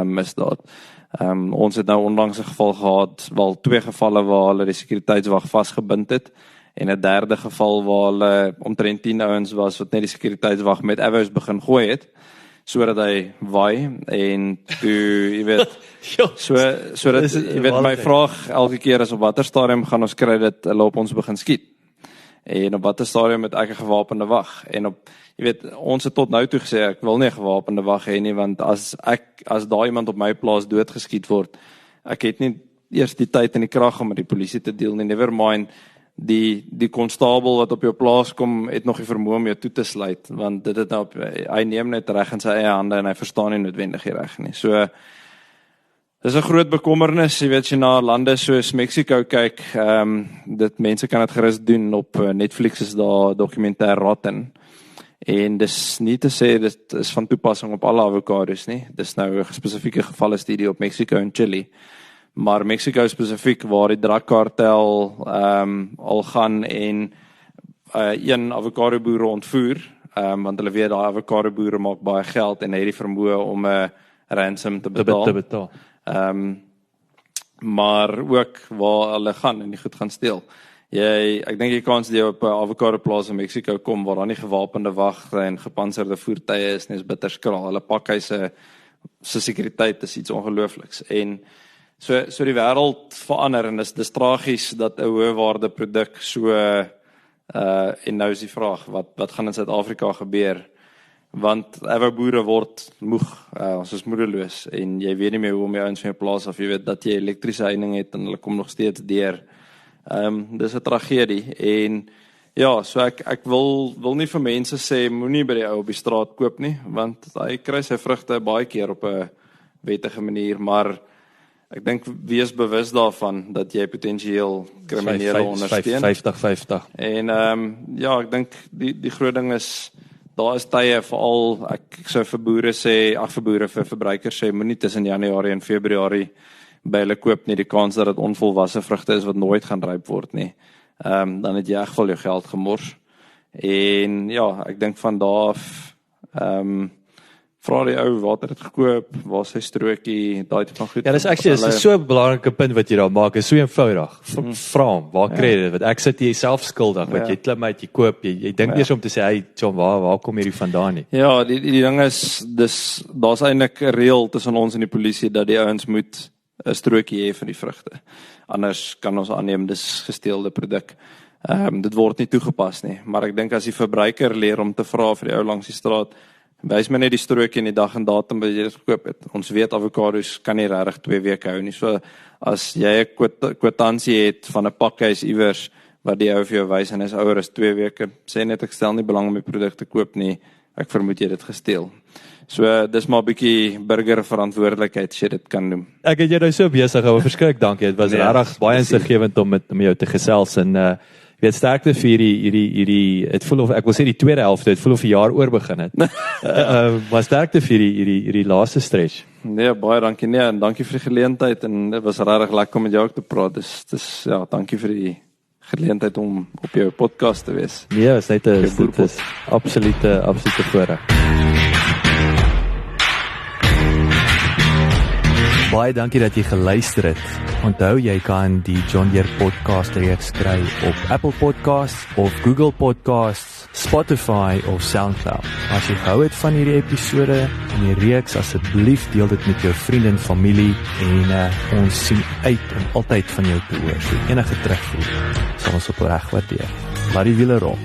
misdaad. Ons het nou onlangs 'n geval gehad, wel 2 gevalle waar hulle die sekuriteitswag vasgebind het en 'n derde geval waar hulle omtrent 10 ouens was wat net die sekuriteitswag met arrows begin gooi het sodat hy waai en toe, jy weet, sodat jy weet my vraag elke keer is op watter stadium gaan ons kry dat hulle op ons begin skiet. En op watter stadium het ek 'n gewapende wag? En jy weet, ons het tot nou toe gesê ek wil nie 'n gewapende wag hê nie, want as daar iemand op my plaas doodgeskiet word, ek het nie eers die tyd en die krag om met die polisie te deel nie. Never mind, die konstabel wat op jou plaas kom, het nog die vermoë om jou toe te sluit, want dit het nou hy neem net reg in sy eie hande en hy verstaan nie noodwendig die reg nie. So dis 'n groot bekommernis, jy weet, as jy na lande soos Mexico kyk, dit mense kan dit gerus doen. Op Netflix is daar dokumentêr Rotten. En dis nie te sê dit is van toepassing op alle avokados nie. Dis nou 'n spesifieke gevalle studie op Mexico en Chili. Maar Mexico spesifiek waar die drugkartel al gaan en een avokado boere ontvoer, want hulle weet daai avokado boere maak baie geld en het die vermoë om 'n ransom te betaal. Maar ook waar hulle gaan en die goed gaan steel. Ek dink die kans die op 'n avokado plaas in Mexico kom waar daar nie gewapende wagte en gepantserde voertuie is nie, is bitter skraal. Hulle pakhuise se sekuriteit is iets ongeloofliks. En so die wêreld verander en dis tragies dat 'n hoë waarde produk so en nou is die vraag, wat gaan in Suid-Afrika gebeur? Want boere word moeg, ons is moedeloos en jy weet nie meer hoe om jou ouens van jou plaas af, jy weet dat jy elektriese heining het en hulle kom nog steeds deur. Dis 'n tragedie en ja, so ek wil nie vir mense sê moenie by die ou op die straat koop nie, want hy kry sy vrugte baie keer op 'n wettige manier, maar ek dink wees bewus daarvan dat jy potensieel kriminele ondersteun. 50-50. En ek dink die groot ding is daar is tye veral ek sou vir boere sê, vir verbruikers sê moenie tussen Januarie en Februarie by hulle koop nie, die kans dat dit onvolwasse vrugte is wat nooit gaan ryp word nie. Dan het jy in geval jou geld gemors. En ja, ek dink van daar af vra die ou waar het dit gekoop, waar sy strokie, daai tipe van goed. Ja, dis so 'n belangrike punt wat jy daar maak, is so eenvoudig. Vra hom, waar kry jy dit? Want ek sit jy self skuldig, wat jy klim uit, jy koop, jy dink eers om te sê, hey, John, waar kom hierdie vandaan nie? Ja, die ding is, daar's eintlik 'n reël tussen ons en die polisie, dat die ouens moet 'n strokie hê vir die vrugte. Anders kan ons aanneem, dis gesteelde produk. Dit word nie toegepas nie, maar ek dink as die verbruiker leer om te vra vir die ou langs die straat, wys my net die strokie en die dag en datum wat jy dit gekoop het. Ons weet avokados kan nie regtig 2 weke hou nie. So as jy 'n kwitansie het van 'n pakhuis iewers wat die ou vir jou wys en is ouer as 2 weke, sê net ek stel nie belang om die produk te koop nie. Ek vermoed jy dit gesteel. So dis maar 'n bietjie burgerverantwoordelikheid as jy dit kan noem. Ek het jou nou so besig gehou, verskriklik dankie. Dit was regtig baie insiggewend om jou te gesels en weet sterkte vir hierdie het voel of ek wil sê die tweede helfte, het voel of 'n jaar oor begin het. Maar sterkte vir hierdie laaste stretch. Nee, baie dankie en dankie vir die geleentheid en dit was regtig lekker om met jou te praat. Dis ja, dankie vir die geleentheid om op jou podcast te wees. Nee, dit is absolute voorreg. Baie dankie dat jy geluister het. Onthou jy kan die John Deere podcast reeks kry op Apple Podcasts of Google Podcasts, Spotify of SoundCloud. As jy gehou het van hierdie episode en die reeks, asseblief deel dit met jou vriende en familie en ons sien uit om altyd van jou te hoor. So enige terugvoer sal ons op reg waardeer. Laat die wiele rol.